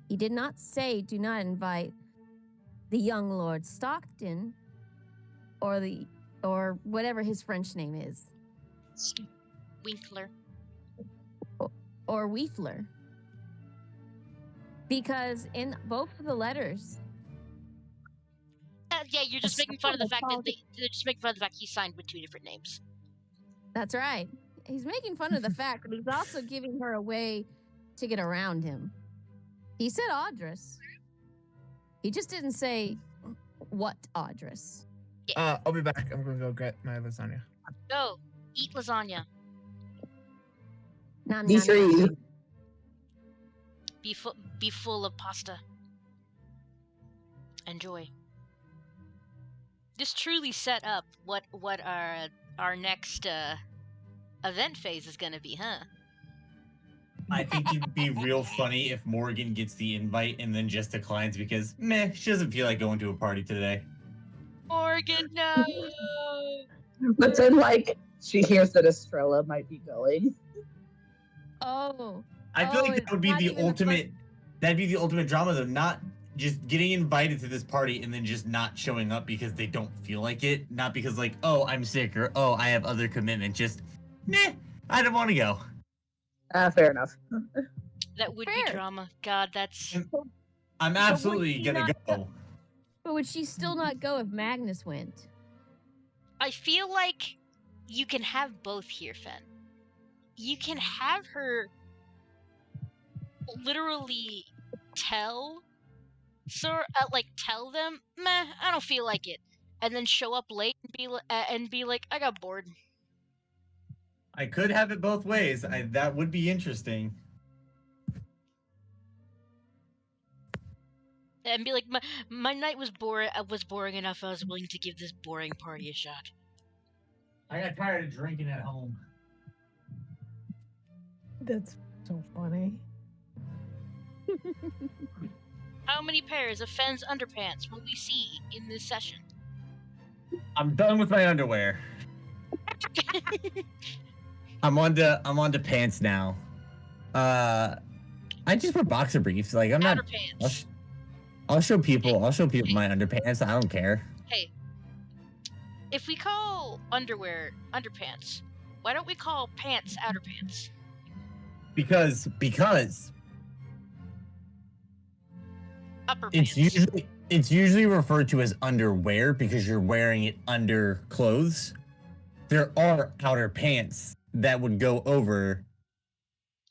He did not say do not invite the young Lord Stockton or whatever his French name is. Winkler. Or Weefler. Because in both of the letters. Yeah, you're just making fun of the fact that they're just making fun of the fact he signed with two different names. That's right. He's making fun of the fact, but he's also giving her a way to get around him. He said Audrus. He just didn't say what Audrus. I'll be back. I'm gonna go get my lasagna. Go eat lasagna. Nom, Me nom, too. nom. Be full of pasta. Enjoy. This truly set up what our next event phase is gonna be, huh? I think it'd be real funny if Morgan gets the invite and then just declines because, meh, she doesn't feel like going to a party today. Morgan, no! But then, like, she hears that Estrella might be going. Oh. I feel like it's that would be not the even a ultimate. That'd be the ultimate drama, though. Not just getting invited to this party and then just not showing up because they don't feel like it. Not because like, oh, I'm sick or oh, I have other commitment. Just, nah, I don't want to go. Fair enough. That would Fair. be drama. God, that's. I'm absolutely she gonna not go. But would she still not go if Magnus went? I feel like you can have both here, Fen. You can have her literally tell tell them, meh, I don't feel like it, and then show up late and be like, I got bored. I could have it both ways. That would be interesting. And be like, my night was boring enough. I was willing to give this boring party a shot. I got tired of drinking at home. That's so funny. How many pairs of Fen's underpants will we see in this session? I'm done with my underwear. I'm on to pants now. I just wear boxer briefs. Like I'm not. Underpants. I'll show people my underpants. I don't care. Hey, if we call underwear underpants, why don't we call pants outer pants? Because Upper it's pants. usually referred to as underwear because you're wearing it under clothes. There are outer pants that would go over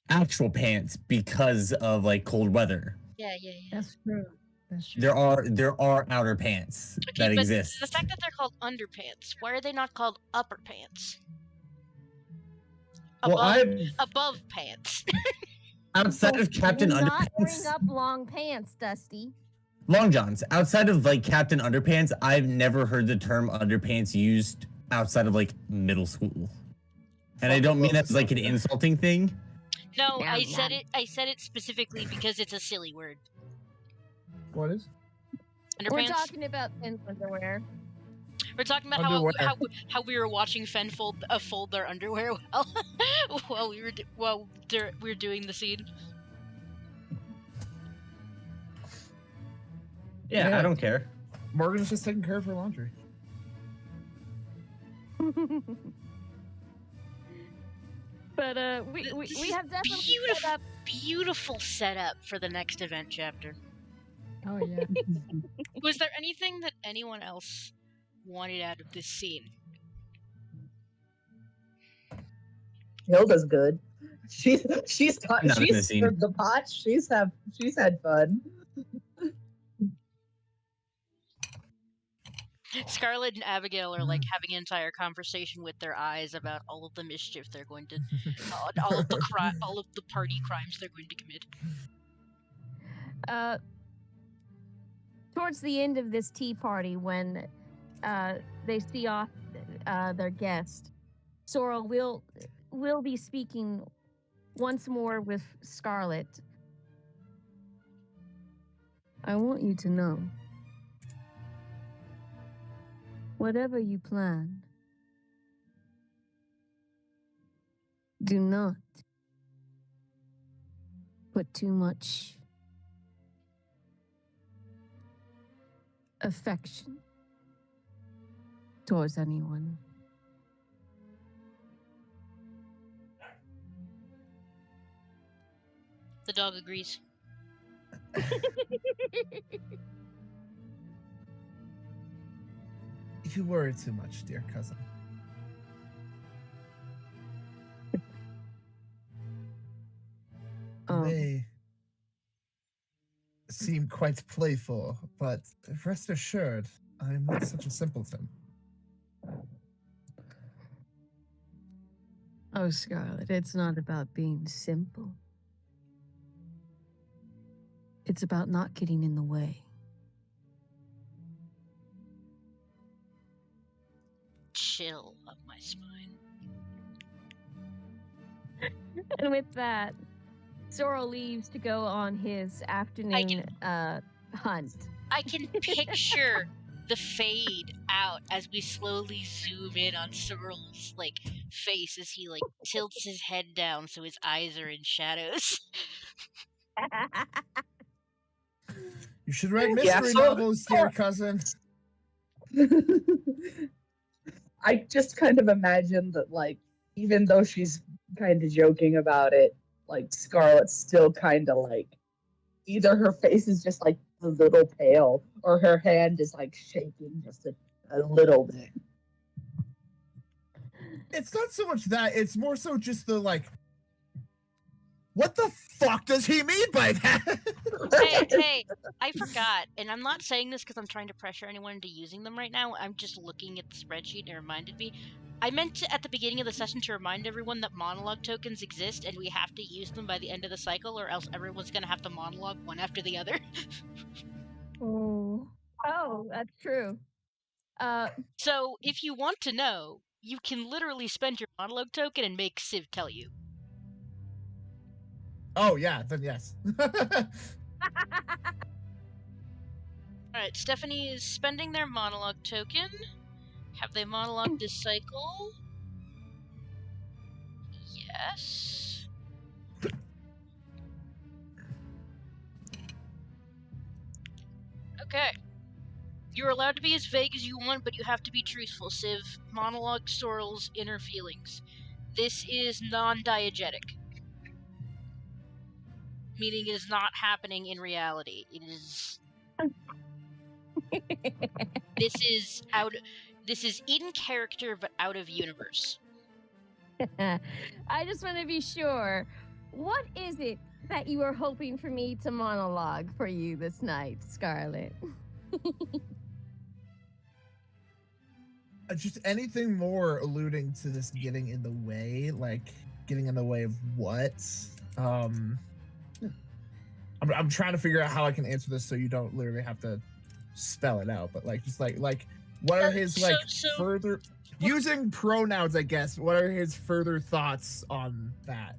actual pants because of like cold weather. Yeah. That's true. That's true. There are outer pants Okay, that but exist. the fact that they're called underpants, why are they not called upper pants? Well, Above pants. outside of Captain Do not bring Underpants, up long pants, Dusty. long johns. Outside of like Captain Underpants, I've never heard the term underpants used outside of like middle school. And I don't mean that's like an insulting thing. No, Yeah, I yeah. said it specifically because it's a silly word. What is? Underpants. We're talking about Fenn's underwear. We're talking about Underwear. how we were watching Fen fold their underwear while we were doing the scene. Yeah, Yeah. I don't care. Morgan's just taking care of her laundry. But we This have is definitely set up. beautiful setup for the next event chapter. Oh yeah. Was there anything that anyone else wanted out of this scene? Hilda's good. She's Not in the she's scene. stirred the pot. She's had fun. Scarlett and Abigail are like having an entire conversation with their eyes about all of the mischief they're going to, all of the party crimes they're going to commit. Towards the end of this tea party, when they see off their guest, Sorrel will be speaking once more with Scarlett. I want you to know, whatever you plan, do not put too much affection towards anyone. The dog agrees. You worry too much, dear cousin. You may seem quite playful, but rest assured, I'm not such a simpleton. Oh, Scarlett, it's not about being simple. It's about not getting in the way. Chill up my spine. And with that, Sorrel leaves to go on his afternoon hunt. I can picture the fade out as we slowly zoom in on Sorrel's like face as he like tilts his head down so his eyes are in shadows. You should write Yeah, mystery so- novels, dear cousin. I just kind of imagine that, like, even though she's kind of joking about it, like, Scarlett's still kind of like, either her face is just like a little pale, or her hand is like shaking just a little bit. It's not so much that, it's more so just the like, what the fuck does he mean by that? Hey, I forgot, and I'm not saying this because I'm trying to pressure anyone into using them right now. I'm just looking at the spreadsheet and it reminded me. I meant to, at the beginning of the session, to remind everyone that monologue tokens exist and we have to use them by the end of the cycle, or else everyone's gonna have to monologue one after the other. Oh, that's true. So, if you want to know, you can literally spend your monologue token and make Civ tell you. Oh yeah, then yes. Alright, Stephanie is spending their monologue token. Have they monologued this cycle? Yes. Okay. You're allowed to be as vague as you want, but you have to be truthful, Civ. Monologue Sorrel's inner feelings. This is non-diegetic. Meaning it is not happening in reality. It is... This is in character, but out of universe. I just want to be sure. What is it that you are hoping for me to monologue for you this night, Scarlett? Just anything more alluding to this getting in the way, like getting in the way of what? I'm trying to figure out how I can answer this so you don't literally have to spell it out, but like just like what are his like further using pronouns, I guess. What are his further thoughts on that?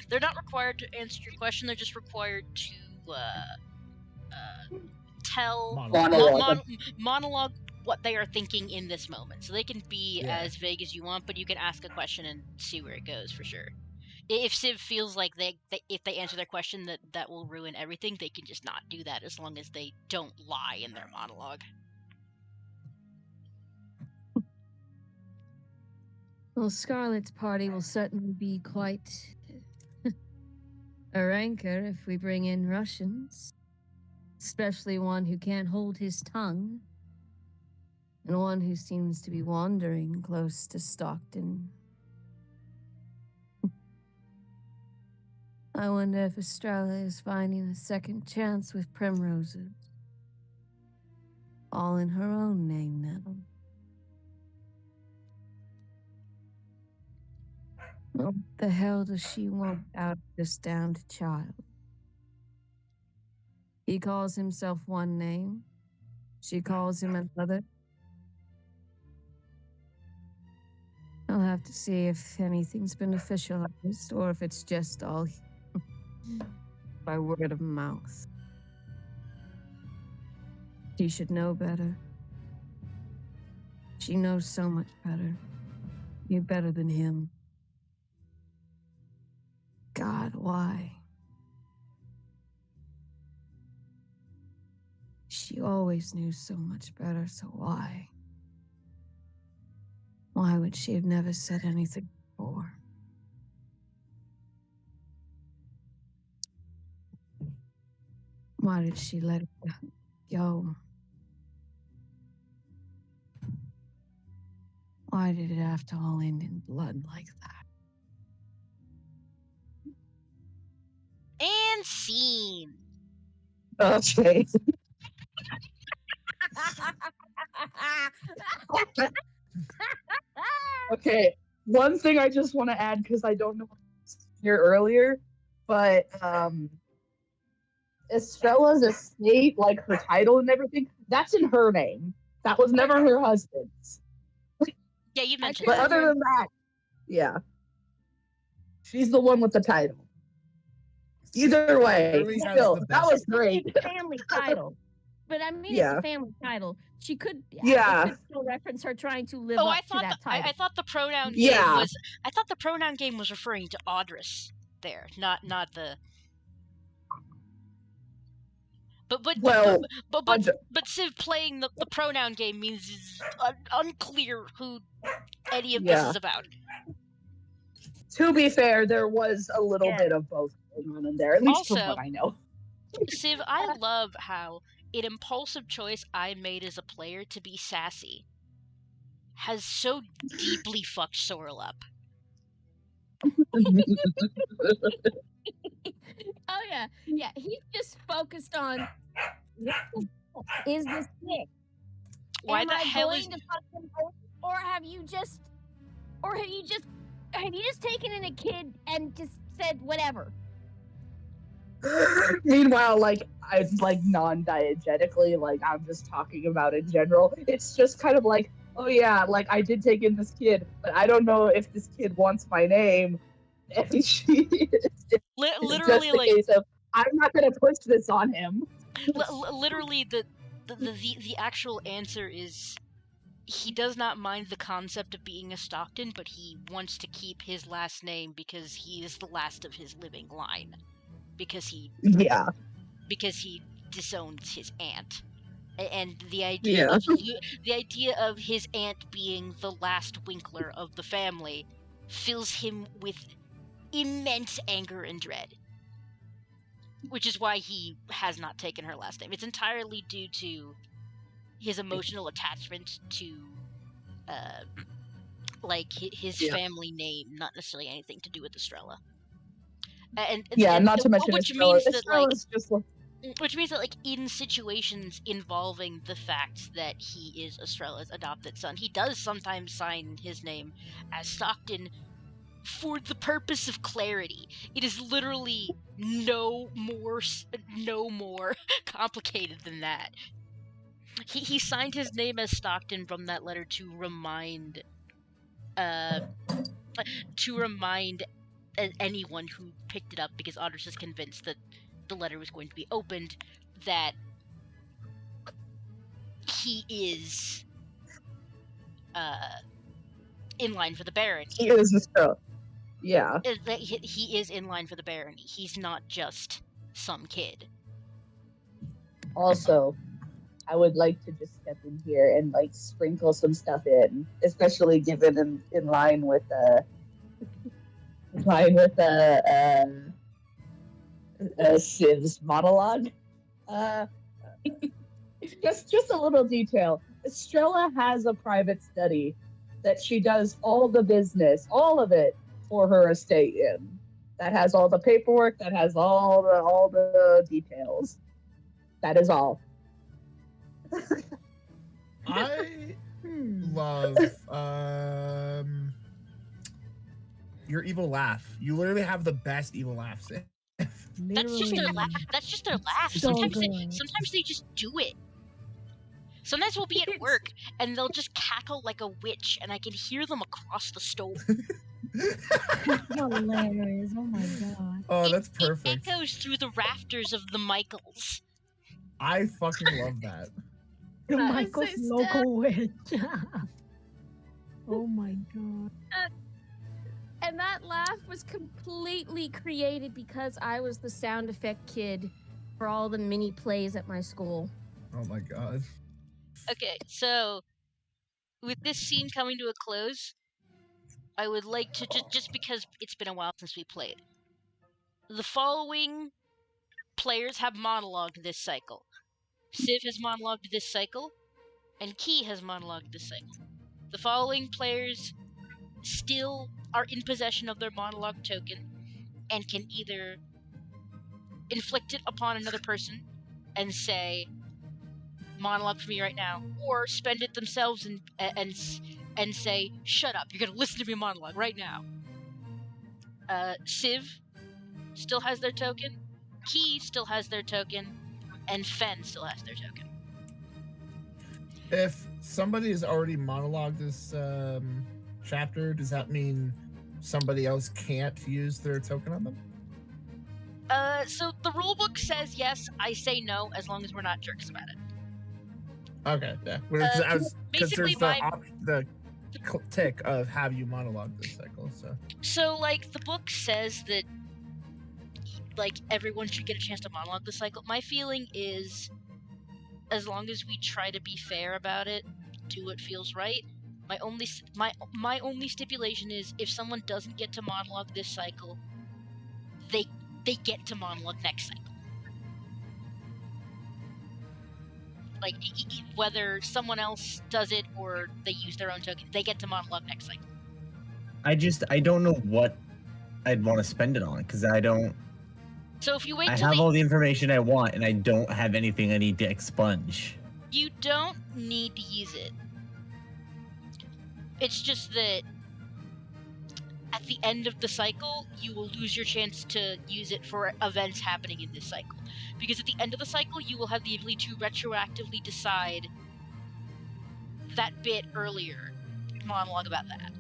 They're not required to answer your question, they're just required to tell monologue what they are thinking in this moment. So they can be as vague as you want, but you can ask a question and see where it goes for sure. If Civ feels like if they answer their question that will ruin everything, they can just not do that as long as they don't lie in their monologue. Well, Scarlett's party will certainly be quite a rancor if we bring in Russians, especially one who can't hold his tongue, and one who seems to be wandering close to Stockton. I wonder if Estrella is finding a second chance with Primroses. All in her own name now. What the hell does she want out of this damned child? He calls himself one name. She calls him another. I'll have to see if anything's been officialized or if it's just all by word of mouth. She should know better. She knows so much better. You're better than him. God, why? She always knew so much better, so why? Why would she have never said anything before? Why did she let it go? Why did it have to all end in blood like that? And scene. Okay. Okay. One thing I just want to add, because I don't know here earlier, but Estrella's estate, like her title and everything, that's in her name. That was never her husband's. Yeah, you mentioned But that. other than that, yeah. She's the one with the title. Either way, Really has still, the that best- was great. Family title. But I mean, it's Yeah. a family title. She could, Yeah. it could still reference her trying to live Oh, up I to thought that the, title. I thought the pronoun game Yeah. was. I thought the pronoun game was referring to Audrus there, not the. Well, But Civ playing the pronoun game means it's unclear who any of this Yeah. is about. to be fair, there was a little Yeah. bit of both going on in there, at least from Also- what I know. Civ, I love how an impulsive choice I made as a player to be sassy has so deeply fucked Sorrel up. Oh yeah, yeah. He's just focused on what the fuck is this thing? Why Am the I hell going is to fucking, or have you just taken in a kid and just said whatever? Meanwhile, like I like non-diegetically, like I'm just talking about in general. It's just kind of like, oh yeah, like I did take in this kid, but I don't know if this kid wants my name. And she literally just the like case of I'm not gonna push this on him. literally the actual answer is he does not mind the concept of being a Stockton, but he wants to keep his last name because he is the last of his living line. Because he Yeah. disowns his aunt, and the idea of his aunt being the last Winkler of the family fills him with immense anger and dread, which is why he has not taken her last name. It's entirely due to his emotional attachment to his family name, not necessarily anything to do with Estrella. Not to mention which Estrella. means that Estrella's just which means that like in situations involving the fact that he is Estrella's adopted son, he does sometimes sign his name as Stockton for the purpose of clarity. It is literally no more complicated than that. He signed his name as Stockton from that letter to remind anyone who picked it up, because Audrus is convinced that the letter was going to be opened, that he is in line for the barony. He is Estrella. Yeah. That he is in line for the barony. He's not just some kid. Also, I would like to just step in here and like sprinkle some stuff in, especially given in line with Civ's monologue. Just a little detail. Estrella has a private study that she does all the business, all of it, for her estate in. That has all the paperwork. That has all the details. That is all. I love your evil laugh. You literally have the best evil laughs. That's just their laugh. That's just their laugh. So Sometimes good. they just do it. Sometimes we'll be at work and they'll just cackle like a witch, and I can hear them across the stove. Hilarious. Oh my god. Oh, that's It perfect. echoes through the rafters of the Michaels. I fucking love that. The I Michael's say local witch. Oh my god. And that laugh was completely created because I was the sound effect kid for all the mini plays at my school. Oh my god. Okay, so with this scene coming to a close, I would like to just because it's been a while since we played. The following players have monologued this cycle. Civ has monologued this cycle, and Key has monologued this cycle. The following players still are in possession of their monologue token and can either inflict it upon another person and say, monologue for me right now, or spend it themselves and say, shut up, you're gonna listen to me monologue right now. Civ still has their token, Key still has their token, and Fen still has their token. If somebody has already monologued this chapter, does that mean somebody else can't use their token on them? So the rulebook says yes, I say no, as long as we're not jerks about it. Okay, yeah. Because basically there's the tick of have you monologue this cycle. So, like, the book says that, like, everyone should get a chance to monologue the cycle. My feeling is, as long as we try to be fair about it, do what feels right. My only stipulation is if someone doesn't get to monologue this cycle, they get to monologue next cycle. Like, whether someone else does it or they use their own token, they get to monologue next cycle. I don't know what I'd want to spend it on because I don't. So if you wait I till have all the information I want, and I don't have anything I need to expunge. you don't need to use it. It's just that at the end of the cycle, you will lose your chance to use it for events happening in this cycle. Because at the end of the cycle, you will have the ability to retroactively decide that bit earlier. Monologue about that.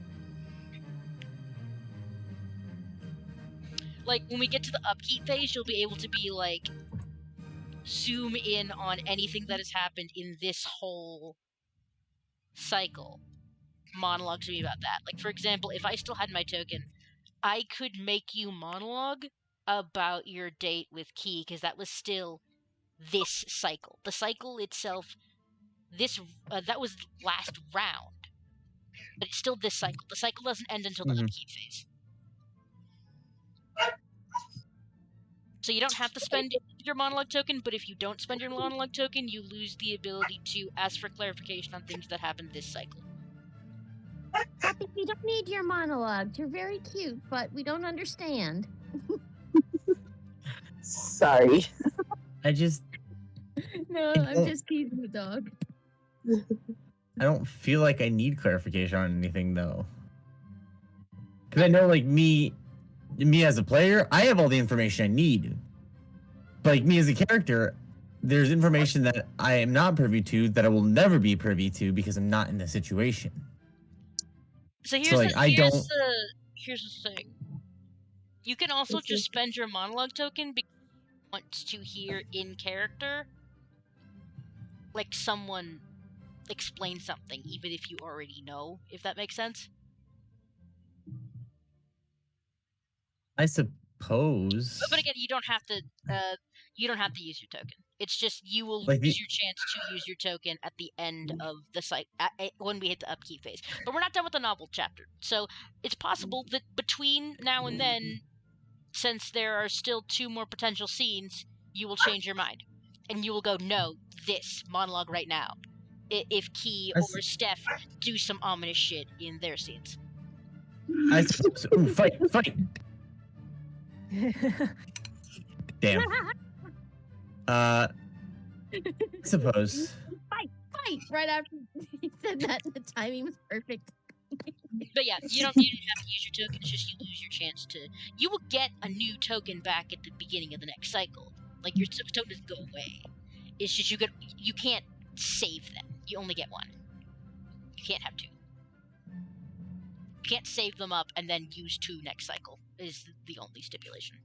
Like, when we get to the upkeep phase, you'll be able to be like, zoom in on anything that has happened in this whole cycle. Monologue to me about that. Like, for example, if I still had my token, I could make you monologue about your date with Key, because that was still this cycle. The cycle itself, that was last round, but it's still this cycle. The cycle doesn't end until the upkeep phase. So you don't have to spend your monologue token, but if you don't spend your monologue token, you lose the ability to ask for clarification on things that happened this cycle. Happy, we don't need your monologue. You're very cute, but we don't understand. Sorry. I just No, I I'm don't- just teasing the dog. I don't feel like I need clarification on anything though. Because I know, like, me as a player, I have all the information I need. But like me as a character, there's information that I am not privy to that I will never be privy to because I'm not in the situation. So here's like, here's the thing. You can also just spend your monologue token because you want to hear in character, like, someone explain something, even if you already know, if that makes sense. I suppose. But again, you don't have to use your token. It's just you will Like lose your chance to use your token at the end of the cycle when we hit the upkeep phase. But we're not done with the novel chapter, so it's possible that between now and then, since there are still 2 more potential scenes, you will change your mind, and you will go, no, this monologue right now. If Key or Steph do some ominous shit in their scenes. I suppose. Ooh, fight! Damn. I suppose. Fight! Right after he said that, the timing was perfect. But yeah, you don't have to use your token. It's just you lose your chance to. You will get a new token back at the beginning of the next cycle. Like, your token doesn't go away. It's just you can't save them. You only get 1. You can't have 2. You can't save them up and then use 2 next cycle. Is the only stipulation.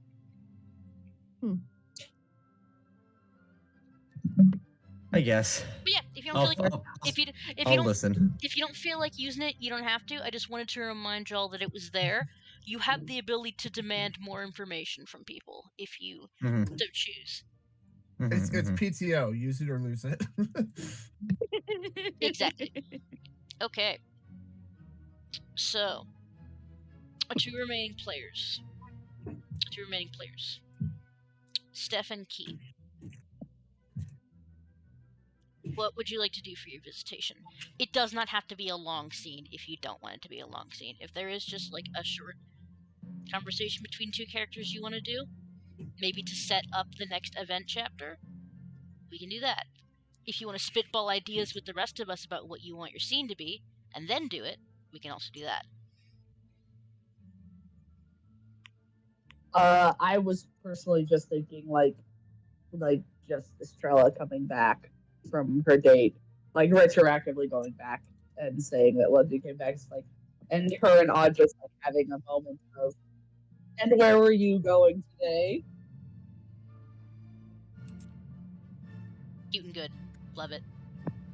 I guess. But yeah, if you don't feel like if you don't feel like using it, you don't have to. I just wanted to remind y'all that it was there. You have the ability to demand more information from people if you so choose. It's PTO. Use it or lose it. Exactly. Okay. So, 2 remaining players. Steph and Key. What would you like to do for your visitation? It does not have to be a long scene if you don't want it to be a long scene. If there is just like a short conversation between 2 characters you want to do, maybe to set up the next event chapter, we can do that. If you want to spitball ideas with the rest of us about what you want your scene to be, and then do it, we can also do that. I was personally just thinking like just Estrella coming back from her date, like retroactively going back and saying that London came back. It's like, and her and Odd just like having a moment of, and where were you going today? Cute and good. Love it.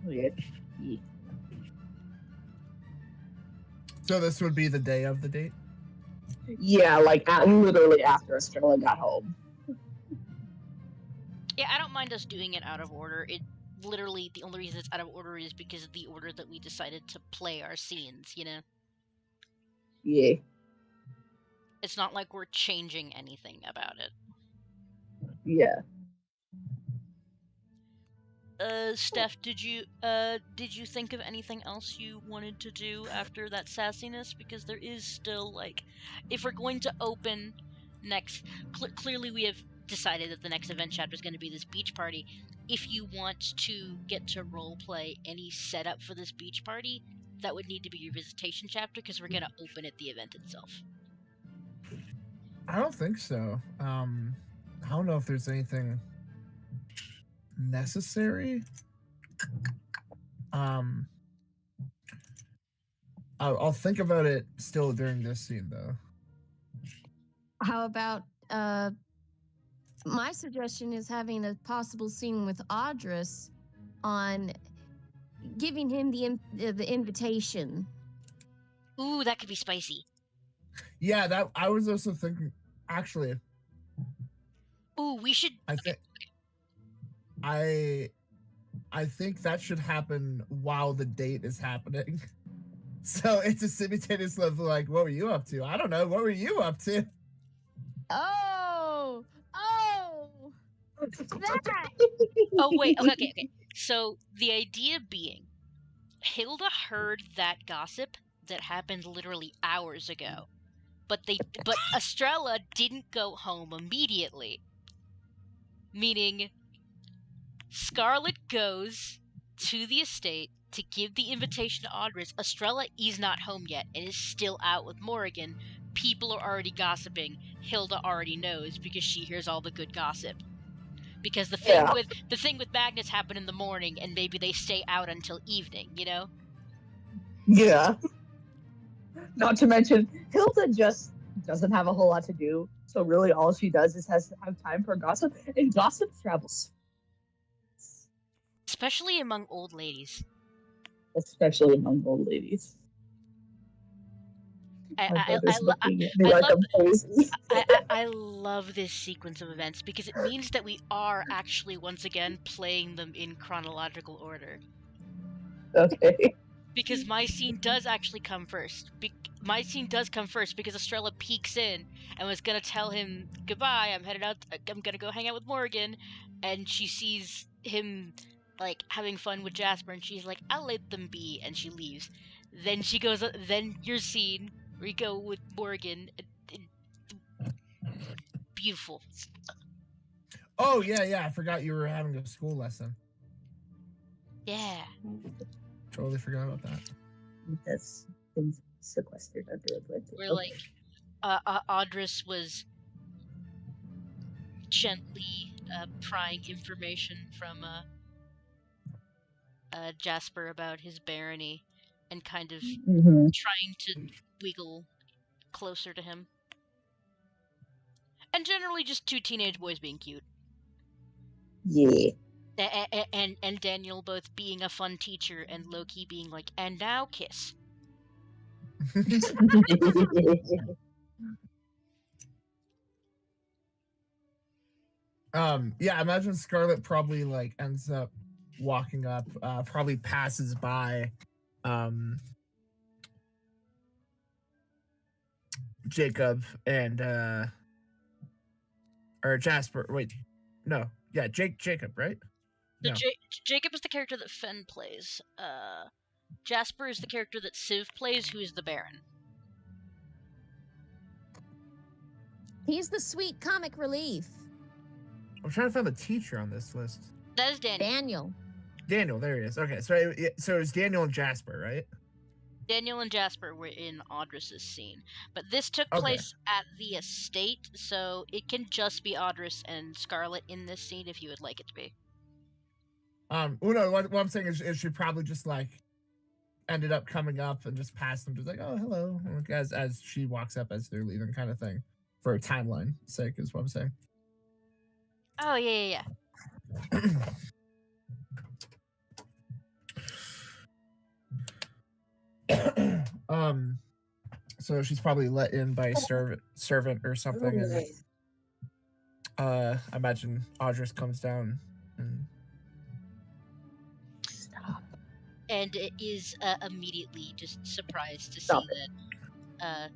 Yeah. Yeah. So this would be the day of the date? Yeah, like literally after Estrella got home. Yeah, I don't mind us doing it out of order. It literally the only reason it's out of order is because of the order that we decided to play our scenes, you know? Yeah. It's not like we're changing anything about it. Yeah. Steph, did you think of anything else you wanted to do after that sassiness? Because there is still, like, if we're going to open next, clearly we have decided that the next event chapter is going to be this beach party. If you want to get to roleplay any setup for this beach party, that would need to be your visitation chapter, because we're going to open at the event itself. I don't think so. I don't know if there's anything necessary. I'll think about it still during this scene, though. How about my suggestion is having a possible scene with Audrus on giving him the invitation. Ooh, that could be spicy. Yeah, that I was also thinking. Actually, Ooh, we should. I think I think that should happen while the date is happening. So it's a simultaneous level. Like, what were you up to? I don't know. What were you up to? Oh, that. Oh wait, okay. So the idea being, Hilda heard that gossip that happened literally hours ago, but Estrella didn't go home immediately. Meaning, Scarlett goes to the estate to give the invitation to Audrus. Estrella is not home yet and is still out with Morrigan. People are already gossiping. Hilda already knows because she hears all the good gossip. Because the thing with Magnus happened in the morning, and maybe they stay out until evening, you know? Yeah. Not to mention, Hilda just doesn't have a whole lot to do. So really all she does is has to have time for gossip. And gossip travels. Especially among old ladies. Especially among old ladies. I love this sequence of events because it means that we are actually once again playing them in chronological order. Okay. Because my scene does actually come first. My scene does come first because Estrella peeks in and was gonna tell him goodbye. I'm headed out. I'm gonna go hang out with Morgan, and she sees him like having fun with Jasper, and she's like, "I'll let them be," and she leaves. Then she goes. Then your scene. We go with Morgan. Beautiful. Oh yeah. I forgot you were having a school lesson. Yeah. Totally forgot about that. That's been sequestered under a blanket. Where like, Audrus was gently prying information from Jasper about his barony, and kind of trying to wiggle closer to him. And generally just two teenage boys being cute. Yeah. And Daniel both being a fun teacher and Loki being like, and now kiss. Yeah, imagine Scarlett probably like ends up walking up, probably passes by Jacob and or Jasper. Wait, no, yeah, Jacob, right? So No. Jacob is the character that Fenn plays. Jasper is the character that Civ plays, who is the Baron. He's the sweet comic relief. I'm trying to find the teacher on this list. That is Daniel. Daniel, there he is. Okay, so it was Daniel and Jasper, right? Daniel and Jasper were in Audrus's scene, but this took place at the estate, so it can just be Audrus and Scarlett in this scene if you would like it to be. Well, no, what I'm saying is she probably just like ended up coming up and just passed them, just like, oh, hello, like, as she walks up as they're leaving, kind of thing, for a timeline sake is what I'm saying. Oh yeah. So she's probably let in by a servant or something, and I imagine Audrus comes down and Stop. And it is immediately just surprised to Stop see that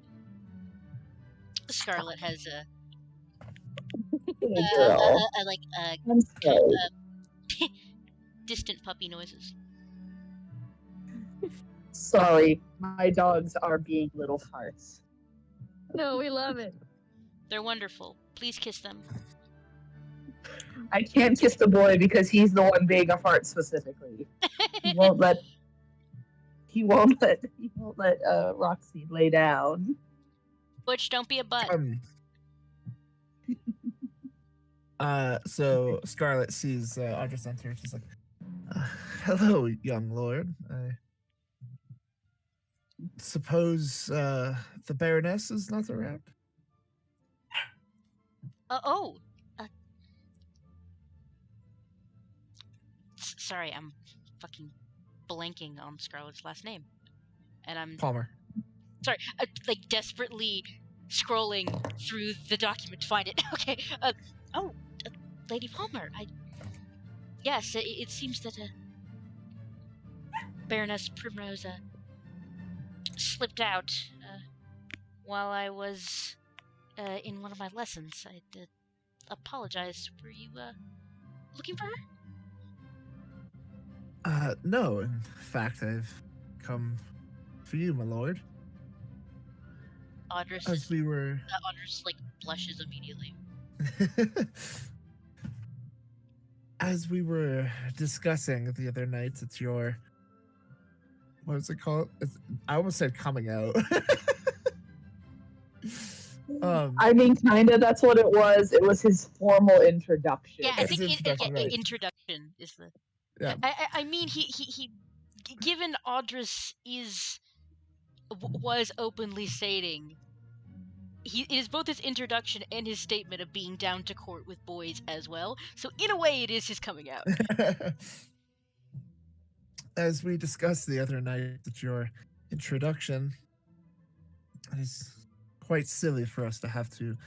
Scarlett has Hey, girl. I'm sorry. distant puppy noises. Sorry, my dogs are being little farts. No, we love it. They're wonderful. Please kiss them. I can't kiss the boy because he's the one being a fart specifically. He won't let. He won't let. He won't let Roxy lay down. Butch, don't be a butt. So Scarlett sees Audrus enter. She's like, "Hello, young lord. I suppose the Baroness is not around." Sorry, I'm fucking blanking on Scarlett's last name, and I'm Palmer. sorry, like desperately scrolling through the document to find it. Okay. Lady Palmer. Yes, it seems that Baroness Primrose slipped out while I was in one of my lessons. I apologize. Were you looking for her? No. In fact, I've come for you, my lord. Audrus like blushes immediately. As we were discussing the other night, it's your, what is it called? I almost said coming out. I mean, kinda. That's what it was. It was his formal introduction. Yeah, I It's think introduction, right. introduction is the. Yeah. I mean, he given Audrus was openly stating. It is both his introduction and his statement of being down to court with boys as well. So in a way, it is his coming out. As we discussed the other night at your introduction, it is quite silly for us to have to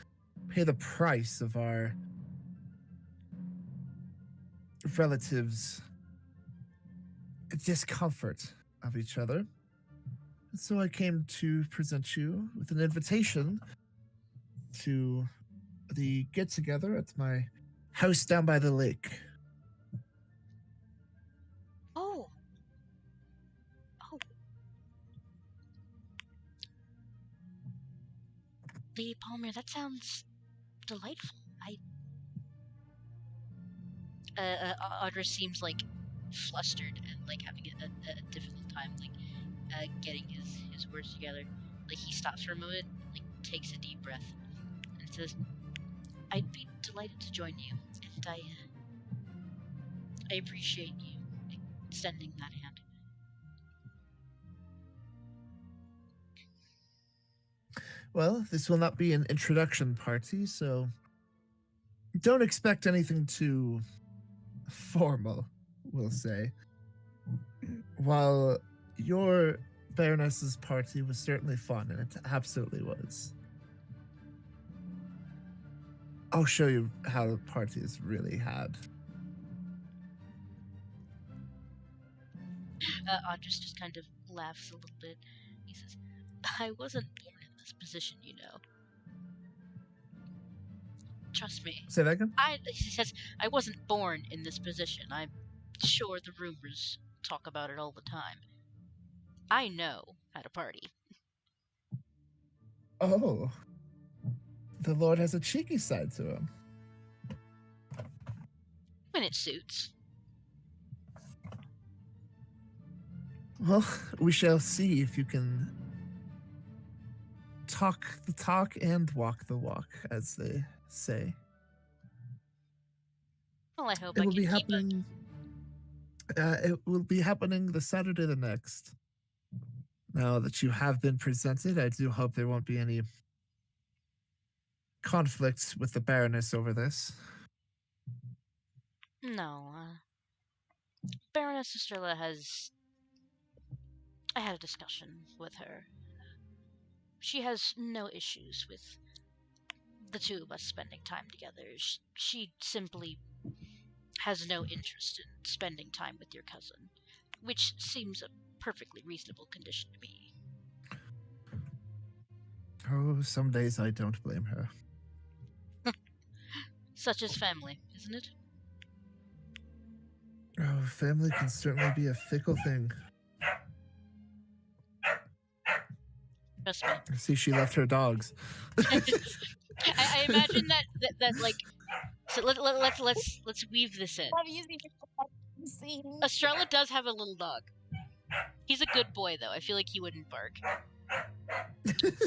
pay the price of our relatives' discomfort of each other. And so I came to present you with an invitation to the get-together at my house down by the lake. Oh. Lady Palmer, that sounds delightful. Audrus seems like flustered and like having a difficult time getting his words together. Like he stops for a moment, like takes a deep breath, and says, "I'd be delighted to join you, and I appreciate you extending that hand." Well, this will not be an introduction party, so don't expect anything too formal, we'll say. While your Baroness's party was certainly fun, and it absolutely was, I'll show you how the party is really had. Audrus just kind of laughs a little bit. He says, "I wasn't born in this position, you know. Trust me." Say that again? He says, "I wasn't born in this position. I'm sure the rumors talk about it all the time. I know how to party." Oh. The Lord has a cheeky side to him. When it suits. Well, we shall see if you can talk the talk and walk the walk, as they say. Well, I hope It I will can be keep happening. It will be happening the Saturday the next. Now that you have been presented, I do hope there won't be any conflicts with the Baroness over this. No, Baroness Estrella has I had a discussion with her. She has no issues with the two of us spending time together. She simply has no interest in spending time with your cousin, which seems a perfectly reasonable condition to me. Oh, some days I don't blame her. Such as family, isn't it? Oh, family can certainly be a fickle thing. Trust me. I see she left her dogs. I imagine that like. So let's weave this in. I'm using the scene. Estrella does have a little dog. He's a good boy though. I feel like he wouldn't bark.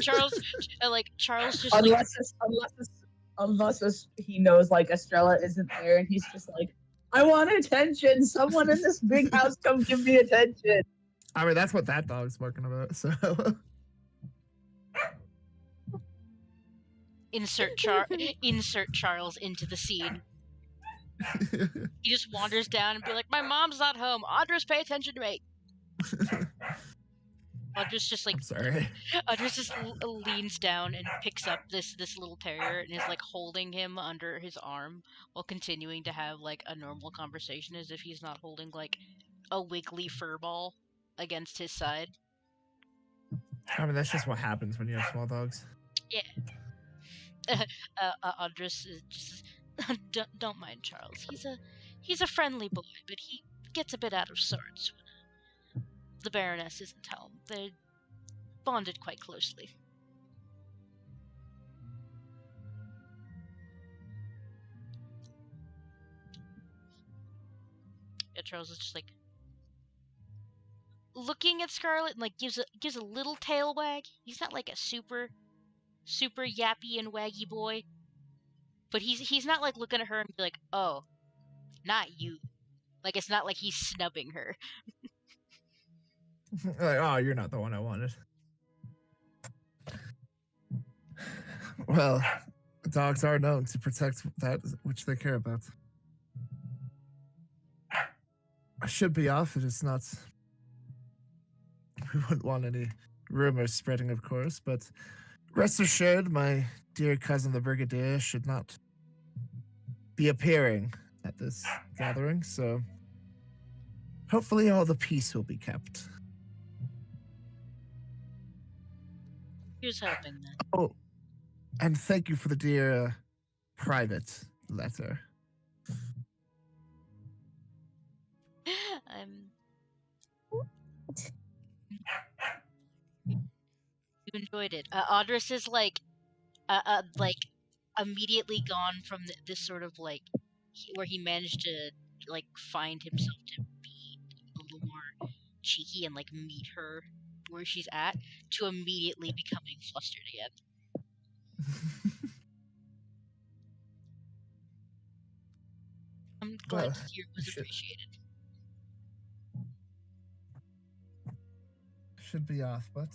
Charles just like Unless he knows like Estrella isn't there, and he's just like, I want attention. Someone in this big house, come give me attention. I mean, that's what that dog's barking about. So insert Charles into the scene. He just wanders down and be like, "My mom's not home. Andres, pay attention to me." Andres just like I'm sorry. Andres just leans down and picks up this little terrier and is like holding him under his arm while continuing to have like a normal conversation as if he's not holding like a wiggly fur ball against his side. I mean, that's just what happens when you have small dogs. Yeah. Andres is just don't mind Charles. He's a friendly boy, but he gets a bit out of sorts when the Baroness isn't home. They're bonded quite closely. Yeah, Charles is just like looking at Scarlett and like gives a little tail wag. He's not like a super yappy and waggy boy, but he's not like looking at her and be like, "Oh, not you." Like it's not like he's snubbing her. Like, oh, you're not the one I wanted. Well, dogs are known to protect that which they care about. I should be off. It is not. We wouldn't want any rumors spreading, of course, but rest assured, my dear cousin the Brigadier should not be appearing at this gathering, so hopefully all the peace will be kept. Here's hoping then. Oh, and thank you for the dear private letter. You enjoyed it. Audris is like immediately gone from this sort of like where he managed to like find himself to be a little more cheeky and like meet her where she's at to immediately becoming flustered again. I'm glad to hear it was appreciated. Should be off, but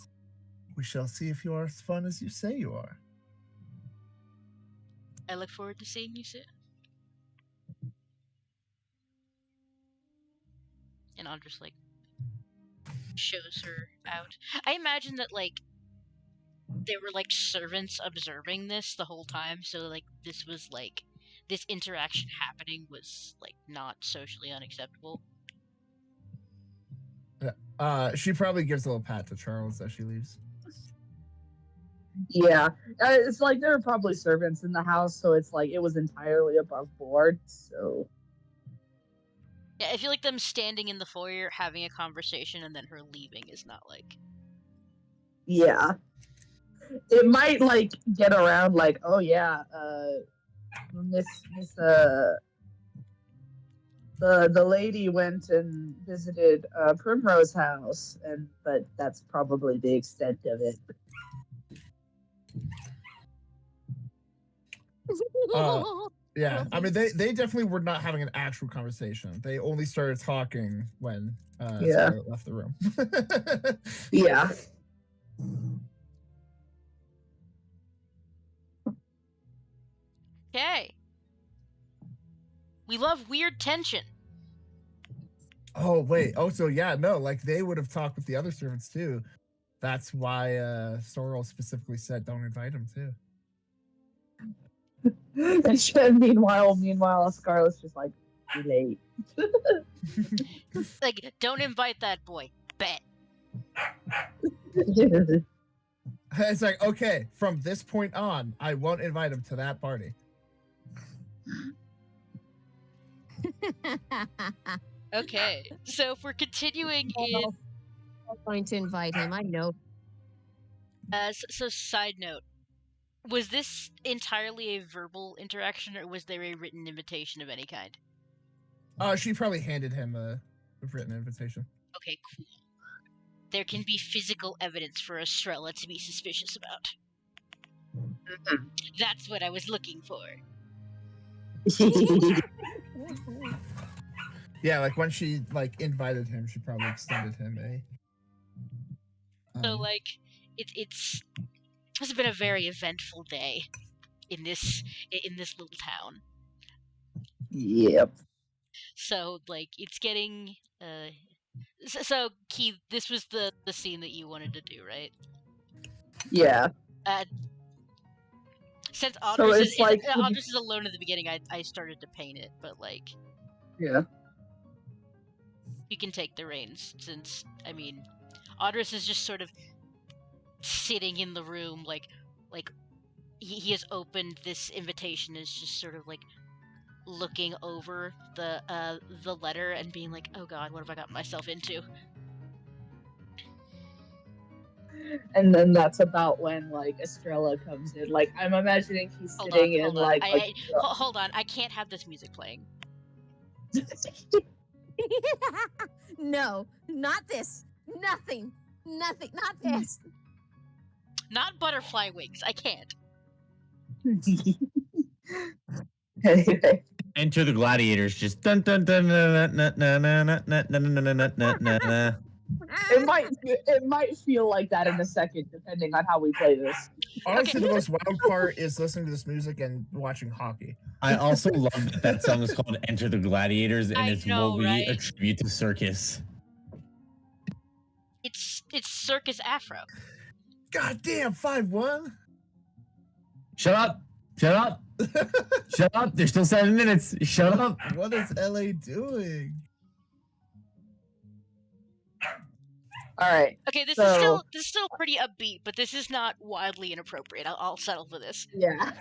we shall see if you are as fun as you say you are. I look forward to seeing you soon. And Andres like shows her out. I imagine that like there were like servants observing this the whole time, so like this was like this interaction happening was like not socially unacceptable. She probably gives a little pat to Charles as she leaves. Yeah, it's like there were probably servants in the house, so it's like it was entirely above board. So Yeah, I feel like them standing in the foyer having a conversation and then her leaving is not like. yeah, it might like get around like, oh yeah, Miss the lady went and visited Primrose house, but that's probably the extent of it. Yeah, I mean, they definitely were not having an actual conversation. They only started talking when Scarlett left the room. Yeah. Okay. We love weird tension. Oh wait. Oh, so yeah, no, like they would have talked with the other servants too. That's why Sorrel specifically said don't invite him too. And meanwhile, Scarlett's just like, too late. Like, don't invite that boy. Bet. It's like, okay, from this point on, I won't invite him to that party. Okay, so if we're continuing in, I'm going to invite him. I know. so side note, was this entirely a verbal interaction, or was there a written invitation of any kind? She probably handed him a written invitation. Okay, cool. There can be physical evidence for Estrella to be suspicious about. That's what I was looking for. Yeah, like when she like invited him, she probably extended him a. So like, it's been a very eventful day in this little town. Yep. So like, it's getting so Keith, this was the scene that you wanted to do, right? Yeah. Since So Audrus it's like- Audrus is alone at the beginning, I started to paint it, but like, Yeah. you can take the reins, since I mean, Audrus is just sort of sitting in the room, like he has opened this invitation, is just sort of like looking over the letter and being like, oh god, what have I got myself into? And then that's about when like Estrella comes in. Like I'm imagining he's Hold sitting on, in hold on. like Hold on, I can't have this music playing. No, not this. Nothing. Nothing. Not this. Not butterfly wings, I can't. Anyway. Enter the Gladiators. Just dun dun dun dun dun dun dun dun dun dun dun dun dun dun. It might feel like that in a second, depending on how we play this. Honestly, the most wild part is listening to this music and watching hockey. I also love that song is called "Enter the Gladiators" and I it's know, what we right? attribute to circus. It's Circus Afro. Goddamn, 5-1. Shut up! Shut up! Shut up! There's still 7 minutes. Shut up! What is LA doing? All right. Okay, this So- is still pretty upbeat, but this is not wildly inappropriate. I'll settle for this. Yeah.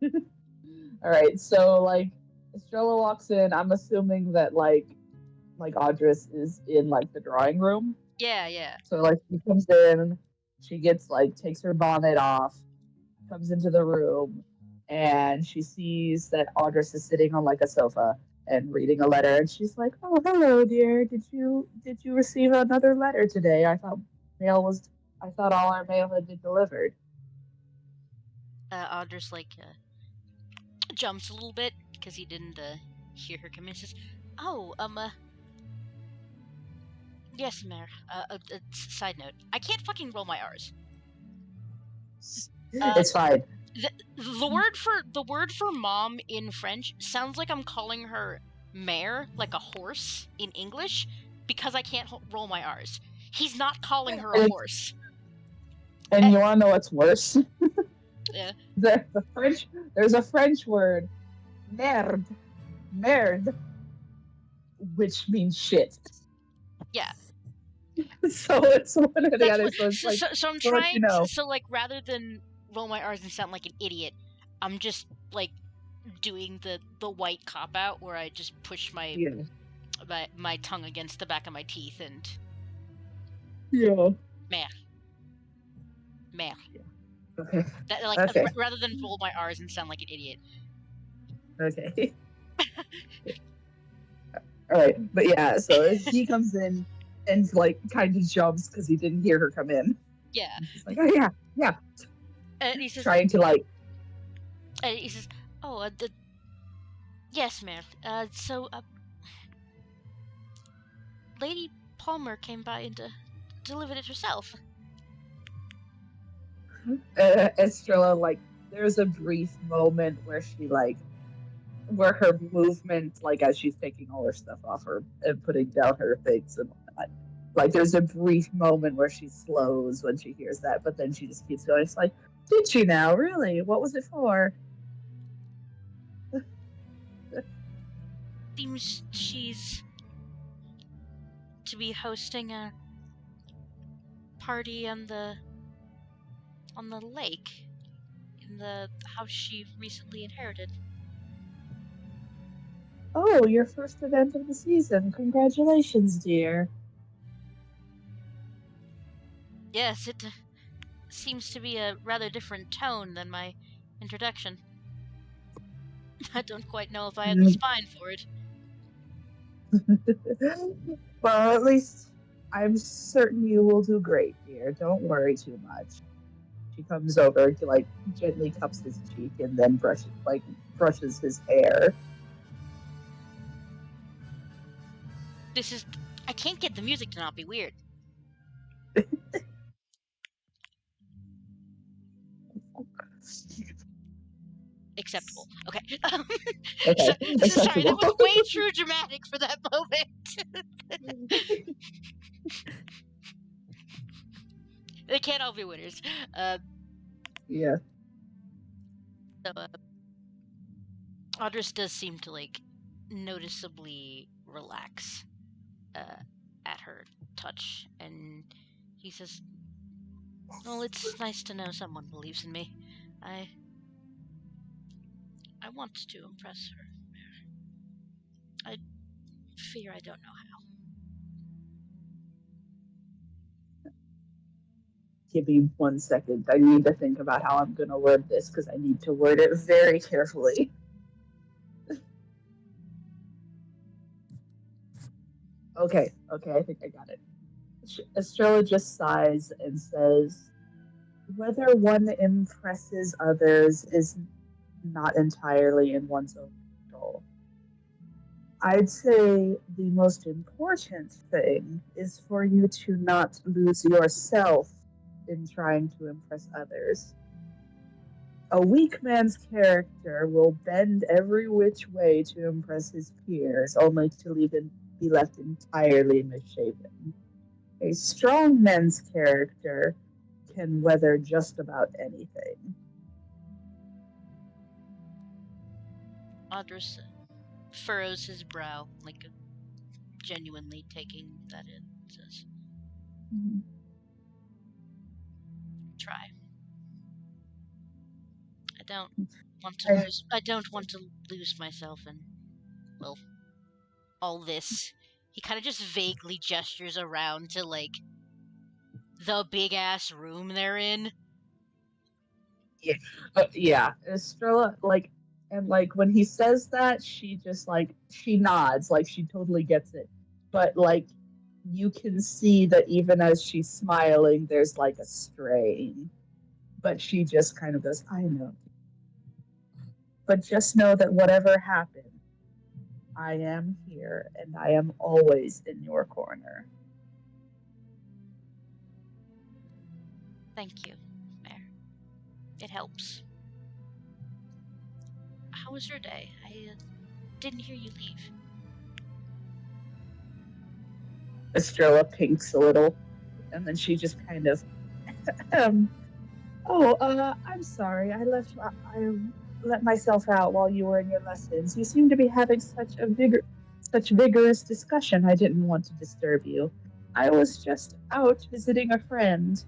All right. So like Estrella walks in. I'm assuming that like Audrus is in like the drawing room. Yeah, yeah. So like she comes in, she gets like takes her bonnet off, comes into the room, and she sees that Audrus is sitting on like a sofa and reading a letter, and she's like, "Oh, hello, dear. Did you receive another letter today? I thought all our mail had been delivered." Audrus like jumps a little bit because he didn't hear her come in. Says, "Oh, yes, Mayor. Side note, I can't fucking roll my R's. It's fine. The word for mom in French sounds like I'm calling her mare, like a horse in English, because I can't roll my R's. He's not calling her a horse. And you want to know what's worse? Yeah. There's a French word, merde, which means shit. Yeah. So it's one or the That's other. what- So it's like, so I'm to let trying. you know. So like, rather than roll my R's and sound like an idiot, I'm just like doing the white cop out where I just push my my tongue against the back of my teeth and Yeah. meh. Okay. That, like Okay. rather than roll my R's and sound like an idiot. Okay. All right, but yeah, so he comes in and like kind of jumps because he didn't hear her come in. Yeah. He's like, "Oh yeah," And he says, trying to like, "Oh, yes, ma'am. So, Lady Palmer came by and delivered it herself." Estrella, like, there's a brief moment where she like where her movement, like as she's taking all her stuff off her and putting down her things and whatnot. Like there's a brief moment where she slows when she hears that, but then she just keeps going. It's like, did she now? Really? What was it for? Seems she's to be hosting a party on the lake in the house she recently inherited. Oh, your first event of the season. Congratulations, dear. Yes, it seems to be a rather different tone than my introduction. I don't quite know if I have the spine for it. Well, at least I'm certain you will do great, dear. Don't worry too much. She comes over to like gently cups his cheek and then brushes his hair. I can't get the music to not be weird. Acceptable. Okay. Okay, Sorry, that was acceptable. way too dramatic for that moment. They can't all be winners. Yeah. So, Audris does seem to like noticeably relax at her touch, and he says, "Well, it's nice to know someone believes in me. I want to impress her. I fear I don't know how." Give me 1 second. I need to think about how I'm going to word this because I need to word it very carefully. Okay, I think I got it. Estrella just sighs and says, whether one impresses others is not entirely in one's own control. I'd say the most important thing is for you to not lose yourself in trying to impress others. A weak man's character will bend every which way to impress his peers, only to be left entirely misshapen. A strong man's character can weather just about anything. Audris furrows his brow, like genuinely taking that in. Says, "Try. I don't want to lose myself in, well, all this." He kind of just vaguely gestures around to like the big ass room they're in. Yeah, Estrella, and when he says that, she just she nods, like she totally gets it. But you can see that even as she's smiling, there's like a strain. But she just kind of goes, I know. But just know that whatever happens, I am here and I am always in your corner. Thank you, Mayor. It helps. How was your day? I didn't hear you leave. Estrella pinks a little, and then she just kind of, I'm sorry. I let myself out while you were in your lessons. You seem to be having such vigorous discussion. I didn't want to disturb you. I was just out visiting a friend,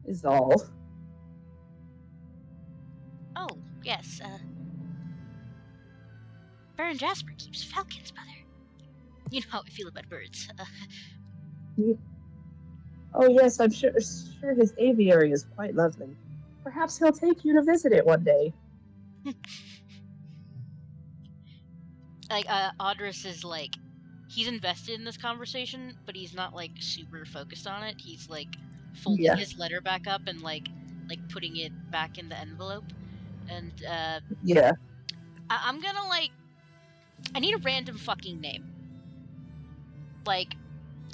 is all. Oh, yes, Baron Jasper keeps falcons, Mother. You know how I feel about birds. Oh yes, I'm sure his aviary is quite lovely. Perhaps he'll take you to visit it one day. Audris is he's invested in this conversation, but he's not super focused on it. He's folding his letter back up and putting it back in the envelope. And I'm gonna I need a random fucking name.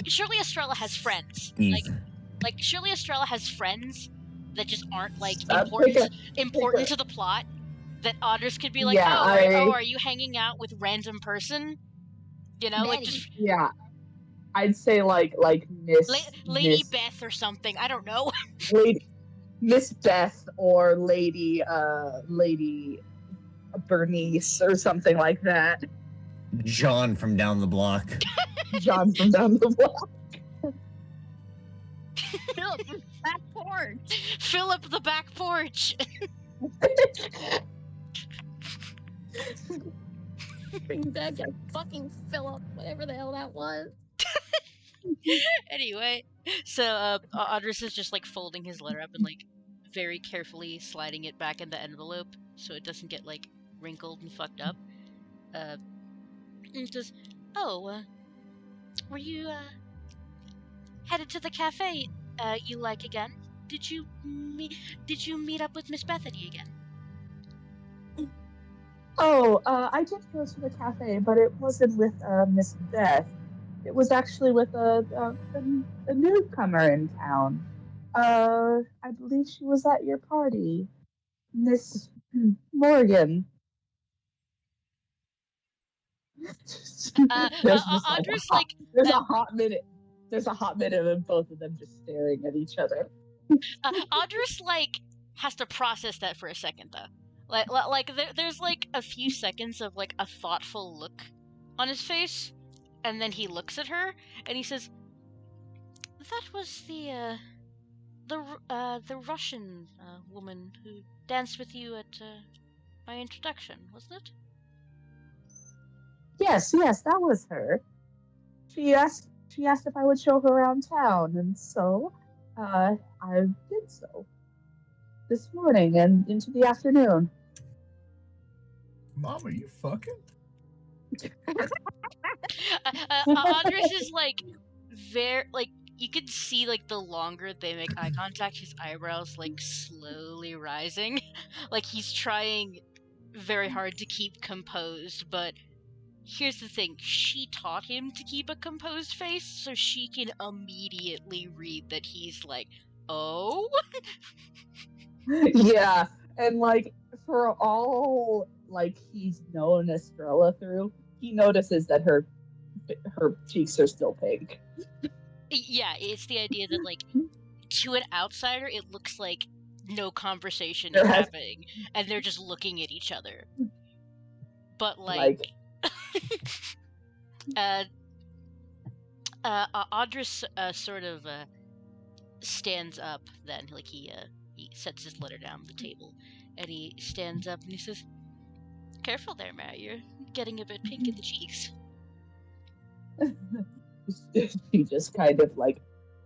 Surely Estrella has friends. Surely Estrella has friends that just aren't important to the plot. that Audrus could be like, Yeah, are you hanging out with random person? You know, like Betty. just yeah, I'd say like Lady Beth or something. I don't know. Lady Miss Beth or Lady Bernice or something like that. John from down the block. John from down the block. Philip, back porch. Philip the back porch. Bring back that fucking Philip, whatever the hell that was. Anyway, so Audrus is just like folding his letter up and like very carefully sliding it back in the envelope so it doesn't get like wrinkled and fucked up. And says, were you headed to the cafe you like again? Did you meet up with Miss Bethany again? Oh, I did go to the cafe, but it wasn't with Miss Beth. It was actually with a newcomer in town. I believe she was at your party, Miss Morgan. Audrus like there's a hot minute. There's a hot minute of both of them just staring at each other. Audrus like has to process that for a second though. There's like a few seconds of like a thoughtful look on his face, and then he looks at her and he says, "That was the Russian woman who danced with you at my introduction, wasn't it?" Yes, that was her. She asked if I would show her around town, and so I did so this morning and into the afternoon. Mom, are you fucking? Audrus is like very like you could see like the longer they make eye contact, his eyebrows like slowly rising, like he's trying very hard to keep composed. But here's the thing: she taught him to keep a composed face, so she can immediately read that he's like, "Oh." Yeah, and like for all like he's known Estrella through, he notices that her cheeks are still pink. Yeah, it's the idea that like to an outsider it looks like no conversation There is has- happening and they're just looking at each other. But like Audrus sort of stands up then, like he sets his letter down on the table and he stands up and he says, "Careful there, Mary, you're getting a bit pink in the cheeks." He just kind of like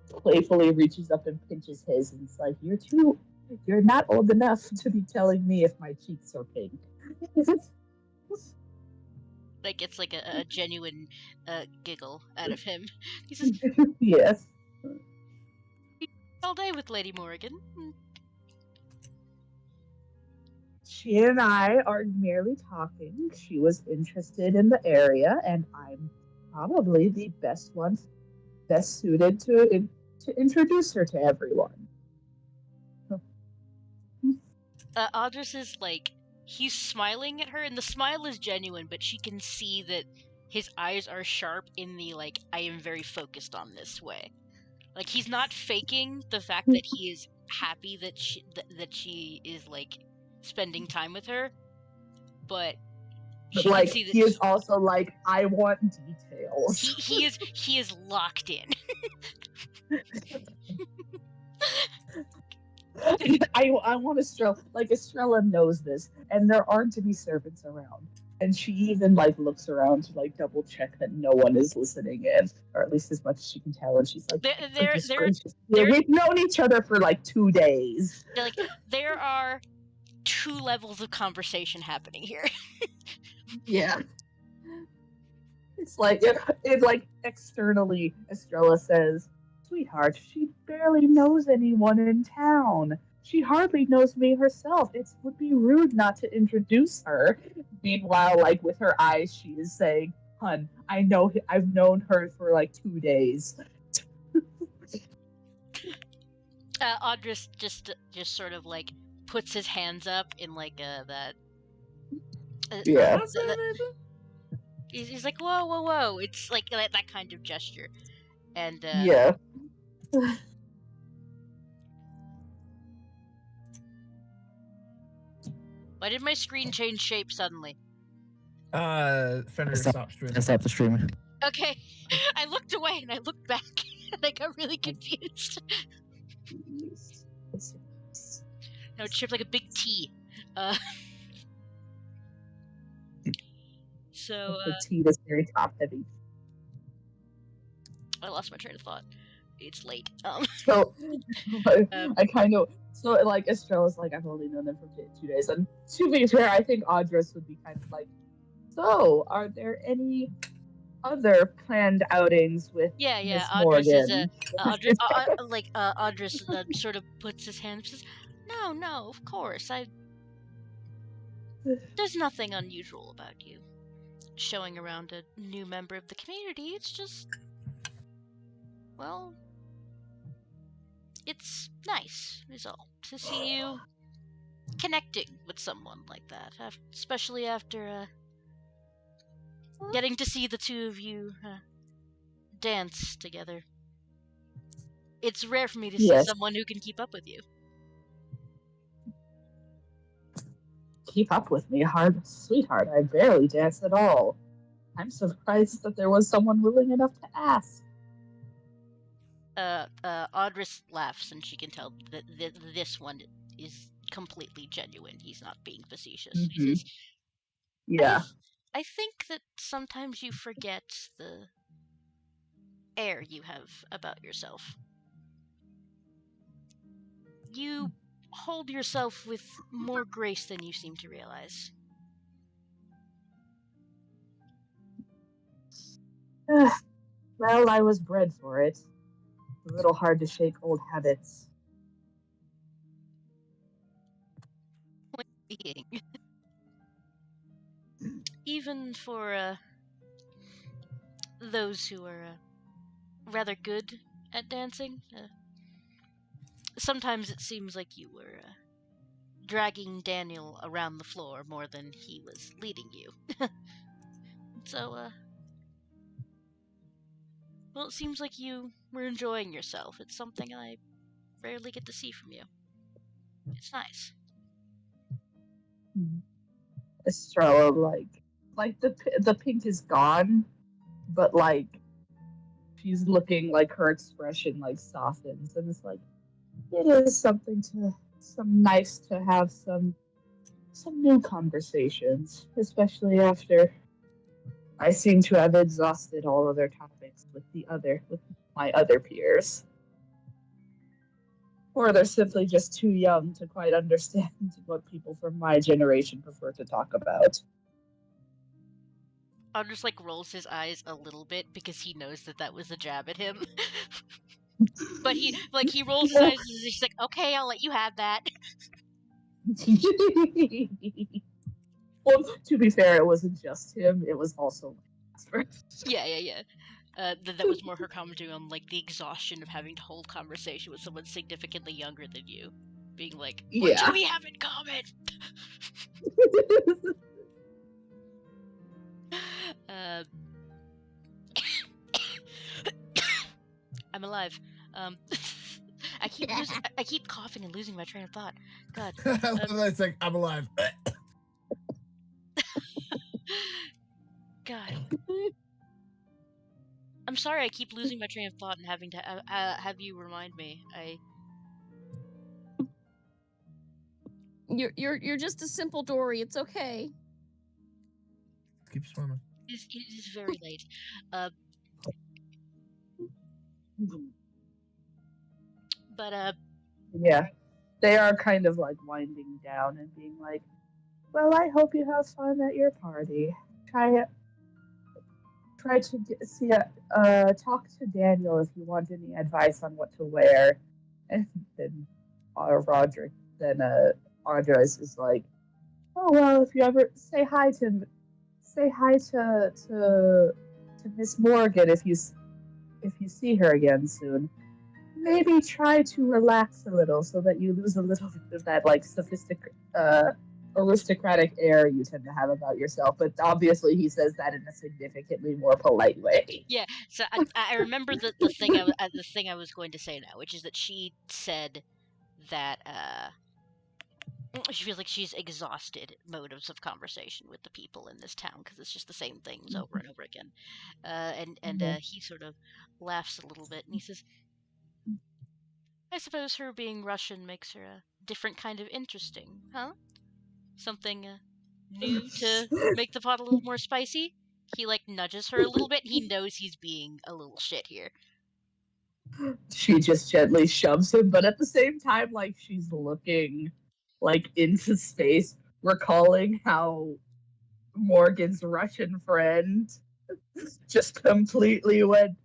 playfully reaches up and pinches his, and it's like, you're not old enough to be telling me if my cheeks are pink. Like it's like a genuine giggle out of him. He says, Yes. "All day with Lady Morgan." She and I are merely talking. She was interested in the area, and I'm probably the best suited to introduce her to everyone. Audrus is like, he's smiling at her, and the smile is genuine, but she can see that his eyes are sharp in the like, I am very focused on this way. Like he's not faking the fact that he is happy that she is like spending time with her, but she like can see that he is also like, I want details. he is locked in. I want Estrella. Like Estrella knows this, and there aren't any servants around. And she even like looks around to like double check that no one is listening in, or at least as much as she can tell. And she's like, we've known each other for like 2 days. Like there are 2 levels of conversation happening here. Yeah. It's like externally, Estrella says, "Sweetheart, she barely knows anyone in town. She hardly knows me herself. It would be rude not to introduce her." Meanwhile, like with her eyes, she is saying, "Hun, I've known her for like 2 days." Audrus just sort of like puts his hands up in like that Yeah. He's like, whoa, whoa, whoa. It's like that kind of gesture. And Yeah. why did my screen change shape suddenly? Fender, stop streaming. I stopped the stream. Okay, I looked away and I looked back and I got really confused. No, it's shaped like a big T. So The tea is very top heavy. I lost my train of thought. It's late. So I kind of like Estrella's like I've only known them for 2 days, and to be fair, I think Audrus would be kind of like, so are there any other planned outings with yeah, Miss Audrus is Morgan? Audrus sort of puts his hand up and says, No, of course. There's nothing unusual about you showing around a new member of the community. It's just, well, it's nice, is all, to see you connecting with someone like that, especially after getting to see the two of you dance together. It's rare for me to see Yes. someone who can keep up with you. Keep up with me, sweetheart. I barely dance at all. I'm surprised that there was someone willing enough to ask. Audrus laughs, and she can tell that this one is completely genuine. He's not being facetious. He Mhm. says, Yeah. I think that sometimes you forget the air you have about yourself. You hold yourself with more grace than you seem to realize. Well, I was bred for it. It's a little hard to shake old habits. Point being, even for those who are rather good at dancing, sometimes it seems like you were dragging Daniel around the floor more than he was leading you. So, well, it seems like you were enjoying yourself. It's something I rarely get to see from you. It's nice. Estrella, like the pink is gone, but like she's looking like her expression like softens, and it's like it is nice to have some new conversations, especially after I seem to have exhausted all other topics with my other peers. Or they're simply just too young to quite understand what people from my generation prefer to talk about. Audrus rolls his eyes a little bit because he knows that was a jab at him. But he rolls his eyes and he's like, okay, I'll let you have that. Well, to be fair, it wasn't just him, it was also Casper. Yeah. That was more her commentary on the exhaustion of having to hold conversation with someone significantly younger than you. Being like, what do we have in common? I'm alive. I keep coughing and losing my train of thought. God. It's like I'm alive. God. I'm sorry I keep losing my train of thought and having to have you remind me. You're just a simple Dory. It's okay. Keep swimming. It is very late. But yeah, they are kind of winding down and being like, well, I hope you have fun at your party. Try to talk to Daniel if you want any advice on what to wear. And then Audrus is like, oh well, if you ever say hi to Miss Morgan if you see her again soon. Maybe try to relax a little so that you lose a little bit of that aristocratic air you tend to have about yourself, but obviously he says that in a significantly more polite way. Yeah, so I remember the thing the thing I was going to say now, which is that she said that she feels like she's exhausted motives of conversation with the people in this town because it's just the same things over and over again. He sort of laughs a little bit and he says, "I suppose her being Russian makes her a different kind of interesting, huh? Something new to make the pot a little more spicy." He like nudges her a little bit. He knows he's being a little shit here. She just gently shoves him, but at the same time, like she's looking like into space, recalling how Morgan's Russian friend just completely went,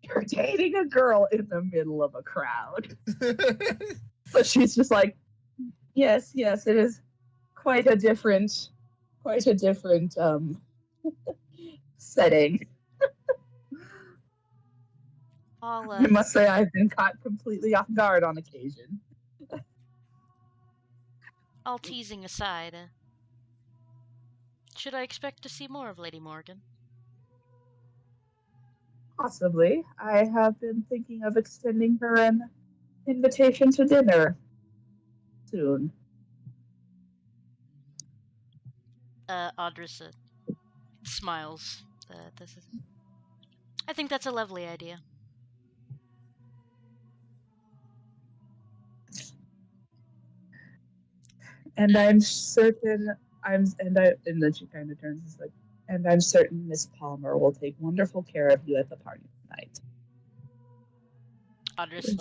"You're dating a girl in the middle of a crowd." But she's just like, yes, it is quite a different setting. I must say I've been caught completely off guard on occasion. All teasing aside, should I expect to see more of Lady Morgan? Possibly. I have been thinking of extending her an invitation to dinner soon. Audrey smiles. I think that's a lovely idea. And I'm certain and then she kind of turns and is like, and I'm certain Miss Palmer will take wonderful care of you at the party tonight.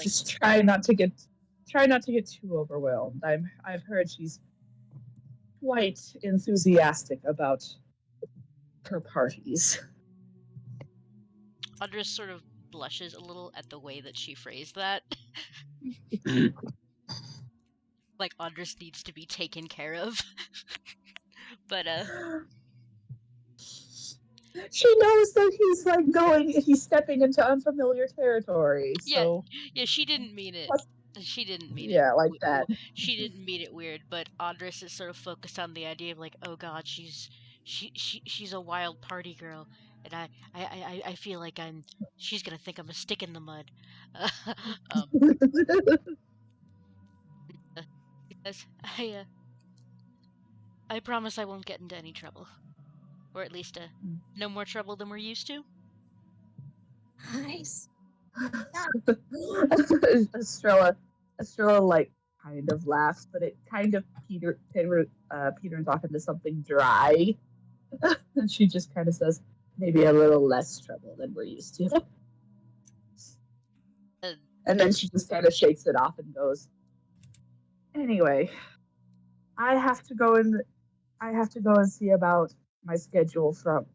Just try not to get too overwhelmed. I've heard she's quite enthusiastic about her parties. Audrey sort of blushes a little at the way that she phrased that. Like Audrey needs to be taken care of. But she knows that he's stepping into unfamiliar territory. So yeah, she didn't mean it. She didn't mean it. Yeah, like that. She didn't mean it weird, but Andres is sort of focused on the idea of like, oh god, she's a wild party girl, and I feel like she's gonna think I'm a stick in the mud. Because I promise I won't get into any trouble, or at least no more trouble than we're used to. Nice. Estrella like kind of laughs, but it kind of peters off into something dry. And she just kind of says, maybe a little less trouble than we're used to. And then she just kind of shakes it off and goes, anyway, I have to go and see about my schedule from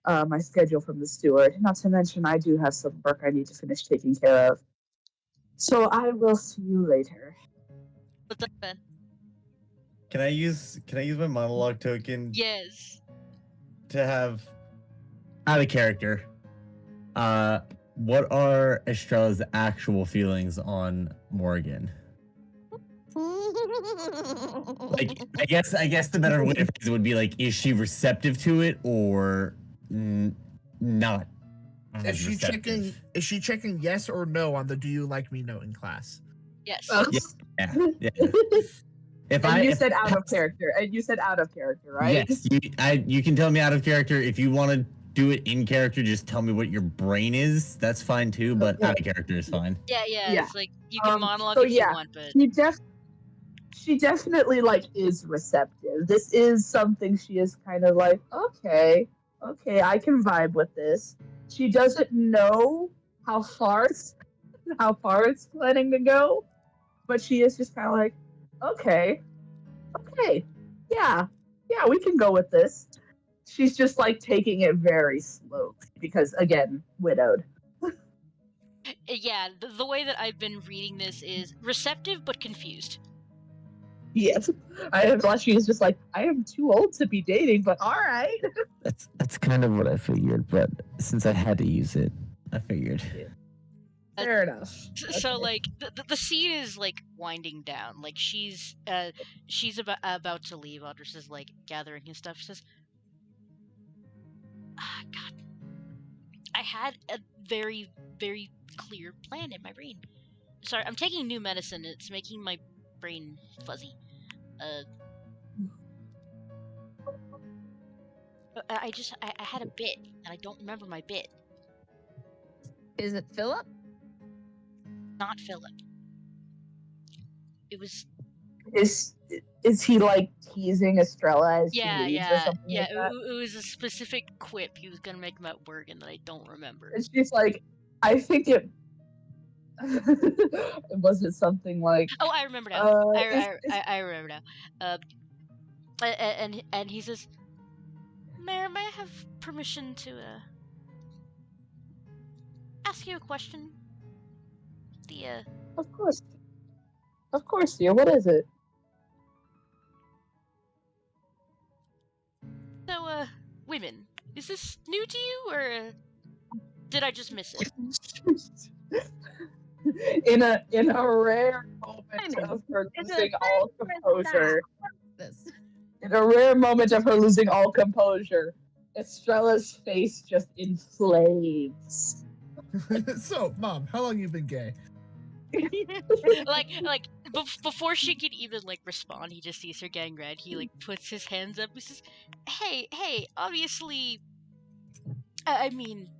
the steward. Not to mention, I do have some work I need to finish taking care of. So I will see you later. What's up, Ben? Can I use my monologue token? Yes. To have out of character. What are Estrella's actual feelings on Morgan? Like, I guess the better way to phrase it would be like, is she receptive to it or not? Is she checking yes or no on the "Do you like me" note in class? Yes. Yeah. You said out of character, right? Yes, you can tell me out of character. If you want to do it in character, just tell me what your brain is. That's fine too, but out of character is fine. Yeah. It's like you can monologue if you want, but she definitely like is receptive. This is something she is kind of like, okay, I can vibe with this. She doesn't know how far it's planning to go, but she is just kind of like, okay, yeah, we can go with this. She's just like taking it very slowly because, again, widowed. Yeah, the way that I've been reading this is receptive but confused. Yes, she is just like, I am too old to be dating, but all right. That's kind of what I figured, but since I had to use it, I figured. Fair enough. So Okay. like the scene is like winding down. Like she's about to leave. Audrus is like gathering his stuff. Says, God, I had a very very clear plan in my brain. Sorry, I'm taking new medicine. It's making my brain fuzzy. I had a bit and I don't remember my bit. Is it Philip? Not Philip. It was Is he like teasing Estrella as she leaves or something like that? It was a specific quip he was gonna make about work and that I don't remember. And she's like, I think it was it something like Oh, I remember now. is- I remember now. And he says, Mayor, may I have permission to ask you a question? Of course, dear. What is it? So, women, is this new to you, or did I just miss it? in a rare moment of her losing all composure. This. In a rare moment of her losing all composure, Estrella's face just inflames. So, Mom, how long you been gay? like before she could even like respond, he just sees her getting red. He like puts his hands up and says, hey, obviously, I mean,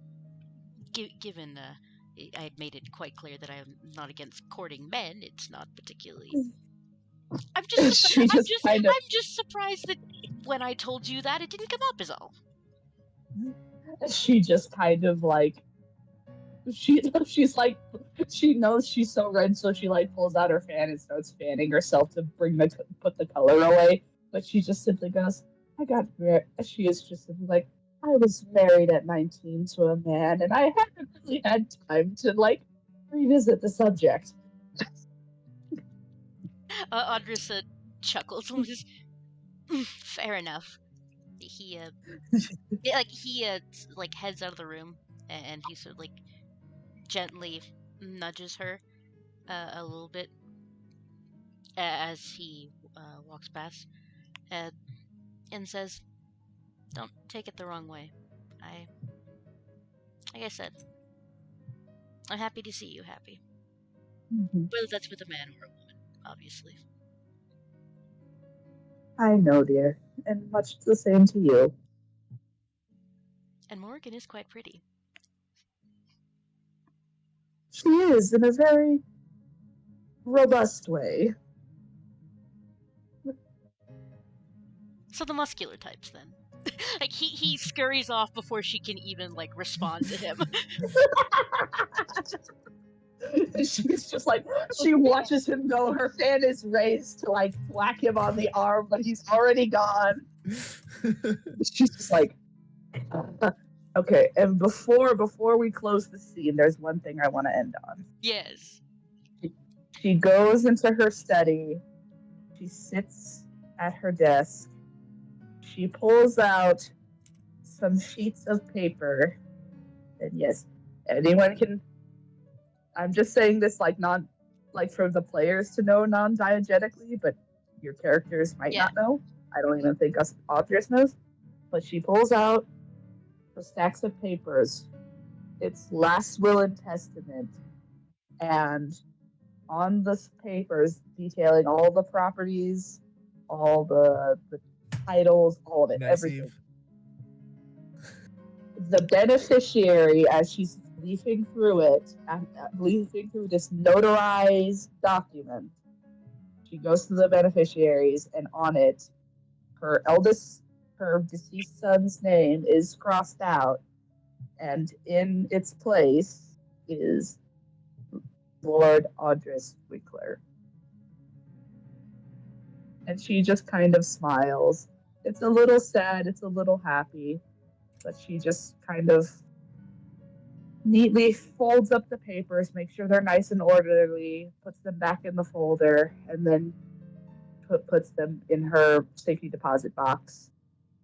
given I had made it quite clear that I am not against courting men. It's not particularly. I'm just surprised that when I told you that it didn't come up, is all. She just kind of like she's like she knows she's so red, so she like pulls out her fan and starts fanning herself to put the color away. But she just simply goes, "I got married." She is just simply like, "I was married at 19 to a man, and I haven't really had time to like revisit the subject." Audrus chuckles and says, "Fair enough." He like heads out of the room, and he sort of like gently nudges her a little bit as he walks past, and says, "Don't take it the wrong way. Like I said, I'm happy to see you happy. Whether that's with a man or a woman, obviously." I know, dear, and much the same to you. And Morgan is quite pretty. She is, in a very robust way. So the muscular types, then. Like he scurries off before she can even like respond to him. She's just like, she watches him go, her fan is raised to like whack him on the arm, but he's already gone. She's just like, okay, and before we close the scene, there's one thing I want to end on. Yes. She goes into her study, she sits at her desk, she pulls out some sheets of paper, and yes, anyone can. I'm just saying this like for the players to know non-diegetically, but your characters might not know. I don't even think us authors knows. But she pulls out the stacks of papers. It's last will and testament, and on the papers detailing all the properties, all the titles, all of it, Nice, everything. Eve. The beneficiary, as she's leafing through it, leafing through this notarized document, she goes to the beneficiaries, and on it, her deceased son's name is crossed out, and in its place is Lord Audrus Wickler. And she just kind of smiles. It's a little sad, it's a little happy, but she just kind of neatly folds up the papers, makes sure they're nice and orderly, puts them back in the folder, and then puts them in her safety deposit box.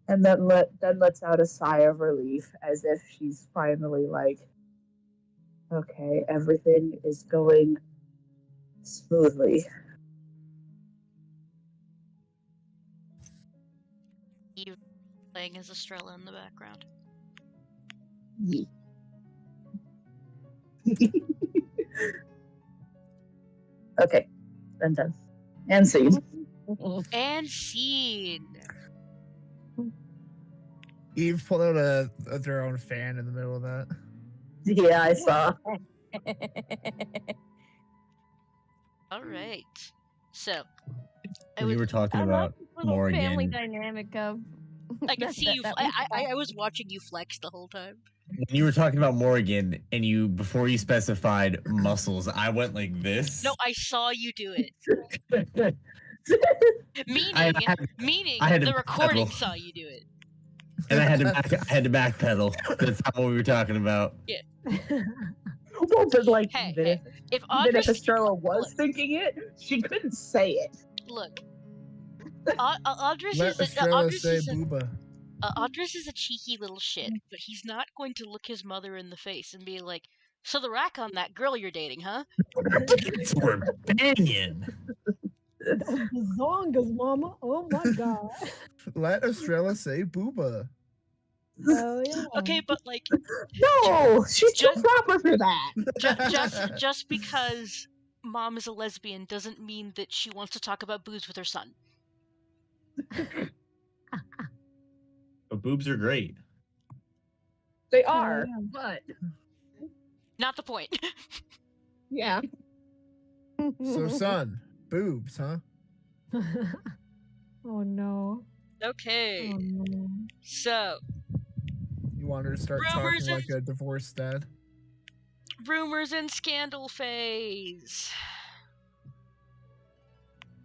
And then lets out a sigh of relief, as if she's finally like, Okay, everything is going smoothly. Eve playing as Estrella in the background. Ye- Okay, I'm done. And scene. And scene. Eve pulled out their own fan in the middle of that. Yeah, I saw. All right. So, I When you would. were talking I love about this little Morgan, family dynamic of. I can see you. that I was watching you flex the whole time. when you were talking about Morgan, and you before you specified muscles, I went like this. No, I saw you do it. Meaning, I had to the recording backpedal. saw you do it. And I had to backpedal. That's not what we were talking about. Well, but like, Hey, even, hey, if even if Audrey's Estrella was look. thinking it, she couldn't say it. Look, Audrey's Let is a, Estrella Audrey's say is a, booba. Audrey's is a cheeky little shit, but he's not going to look his mother in the face and be like, "So the rack on that girl you're dating, huh?" Kids were banging. The zongas, mama. Oh my god. Let Estrella say booba. Oh yeah. Okay, but like, No, she's too Just- proper for that. just because mom is a lesbian doesn't mean that she wants to talk about booze with her son. But boobs are great. They are, yeah. but Not the point. yeah. So, son, boobs, huh? Oh no. Okay, Oh no. so You want her to start Rumors talking like a divorced dad? rumors and scandal phase.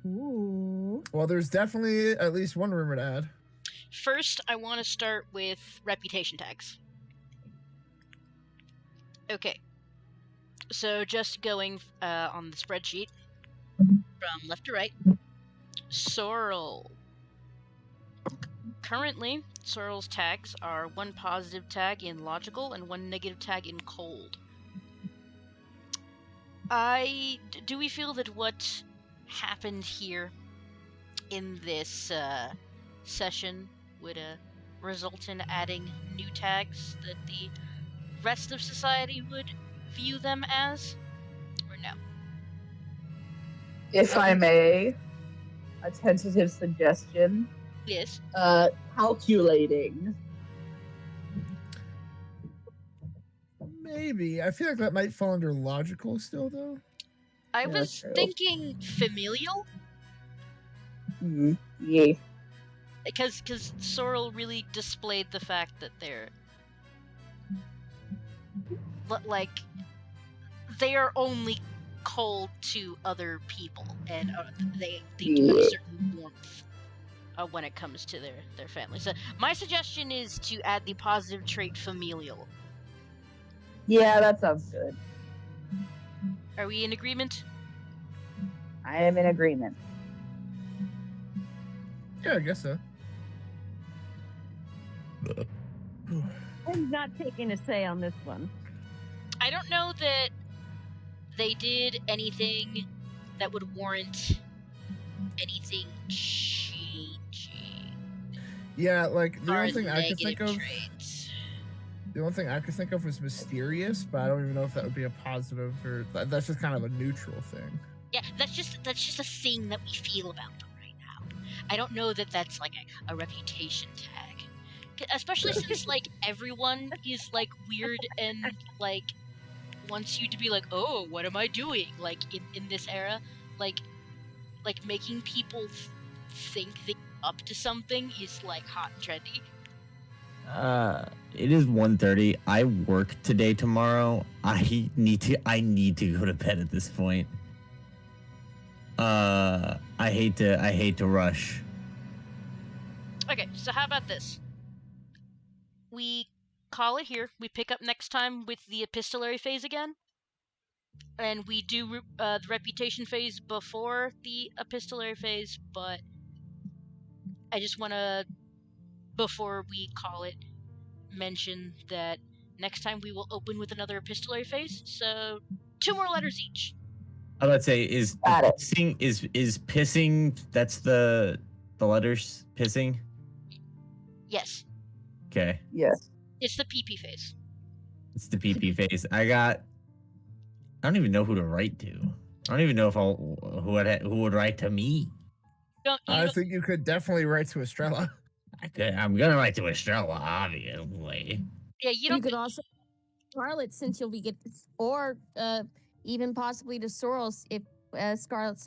Ooh. Well, there's definitely at least one rumor to add. First, I want to start with reputation tags. Okay. So just going on the spreadsheet from left to right. Sorrel. Currently, Sorrel's tags are one positive tag in logical and one negative tag in cold. Do we feel that what happened here in this session would result in adding new tags that the rest of society would view them as, or no? If I may, a tentative suggestion. Yes. Calculating. Maybe. I feel like that might fall under logical still, though. I Yeah, was true. thinking familial, Yeah. because Sorrel really displayed the fact that they're like they are only cold to other people, and they do have a certain warmth when it comes to their family. So my suggestion is to add the positive trait familial. Yeah, that sounds good. Are we in agreement? I am in agreement. Yeah, I guess so. I'm not taking a say on this one. I don't know that they did anything that would warrant anything changing. Yeah, like the Or only thing I could think negative of. traits. The only thing I could think of was mysterious, but I don't even know if that would be a positive or that's just kind of a neutral thing. Yeah, that's just a thing that we feel about them right now. I don't know that that's like a reputation tag, especially since like everyone is like weird and like wants you to be like, oh, what am I doing? Like in this era, like making people think they're up to something is like hot and trendy. It is 1:30. I work today tomorrow. I need to go to bed at this point. I hate to rush. Okay, so how about this? We call it here. We pick up next time with the epistolary phase again. And we do the reputation phase before the epistolary phase, but I just want to, before we call it, mention that Next time we will open with another epistolary phase. So 2 more letters each. I would say is Got it. pissing is pissing. That's the letters pissing. Yes, Okay, Yes. it's the PP phase. it's the PP phase. I don't even know who to write to. I don't even know if who would write to me. I think you could definitely write to Estrella. I'm gonna write to Estrella, obviously. Yeah, you You don't. could also Scarlett, since you'll be get, or even possibly to Sorrel if Scarlett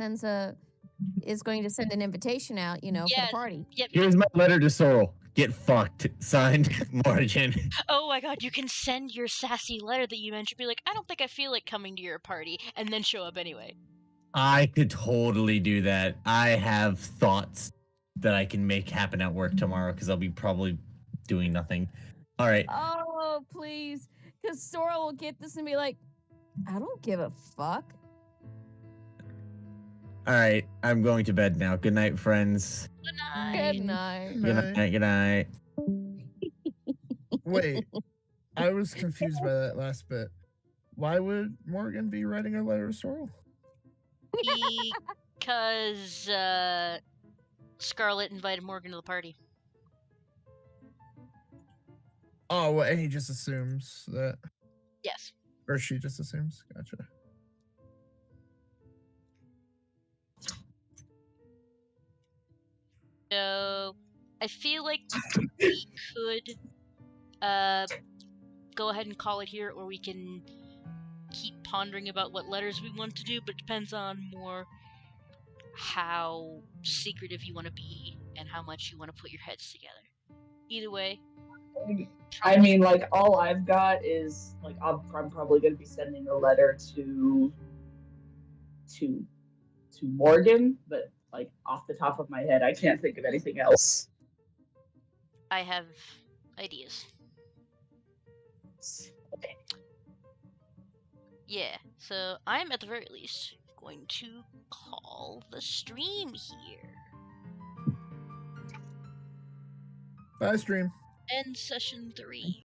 is going to send an invitation out, for Yeah. the party. Yep. Here's my letter to Sorrel. Get fucked. Signed, Morgan. Oh my god, you can send your sassy letter that you mentioned. Be like, I don't think I feel like coming to your party, and then show up anyway. I could totally do that. I have thoughts that I can make happen at work tomorrow because I'll be probably doing nothing. All right. Oh, please. Because Sorrel will get this and be like, I don't give a fuck. All right. I'm going to bed now. Good night, friends. Good night. Good night. Good night. Good night. Wait, I was confused by that last bit. Why would Morgan be writing a letter to Sorrel? Because Scarlett invited Morgan to the party. Oh, well, and he just assumes that, Yes. or she just assumes. Gotcha. So I feel like we could go ahead and call it here, or we can keep pondering about what letters we want to do, but it depends on more how secretive you want to be and how much you want to put your heads together. Either way, I mean, like, all I've got is, like, I'm probably going to be sending a letter to Morgan, but, like, off the top of my head, I can't think of anything else. I have ideas. Okay. Yeah, so I'm at the very least going to call the stream here. Bye, stream. End session 3.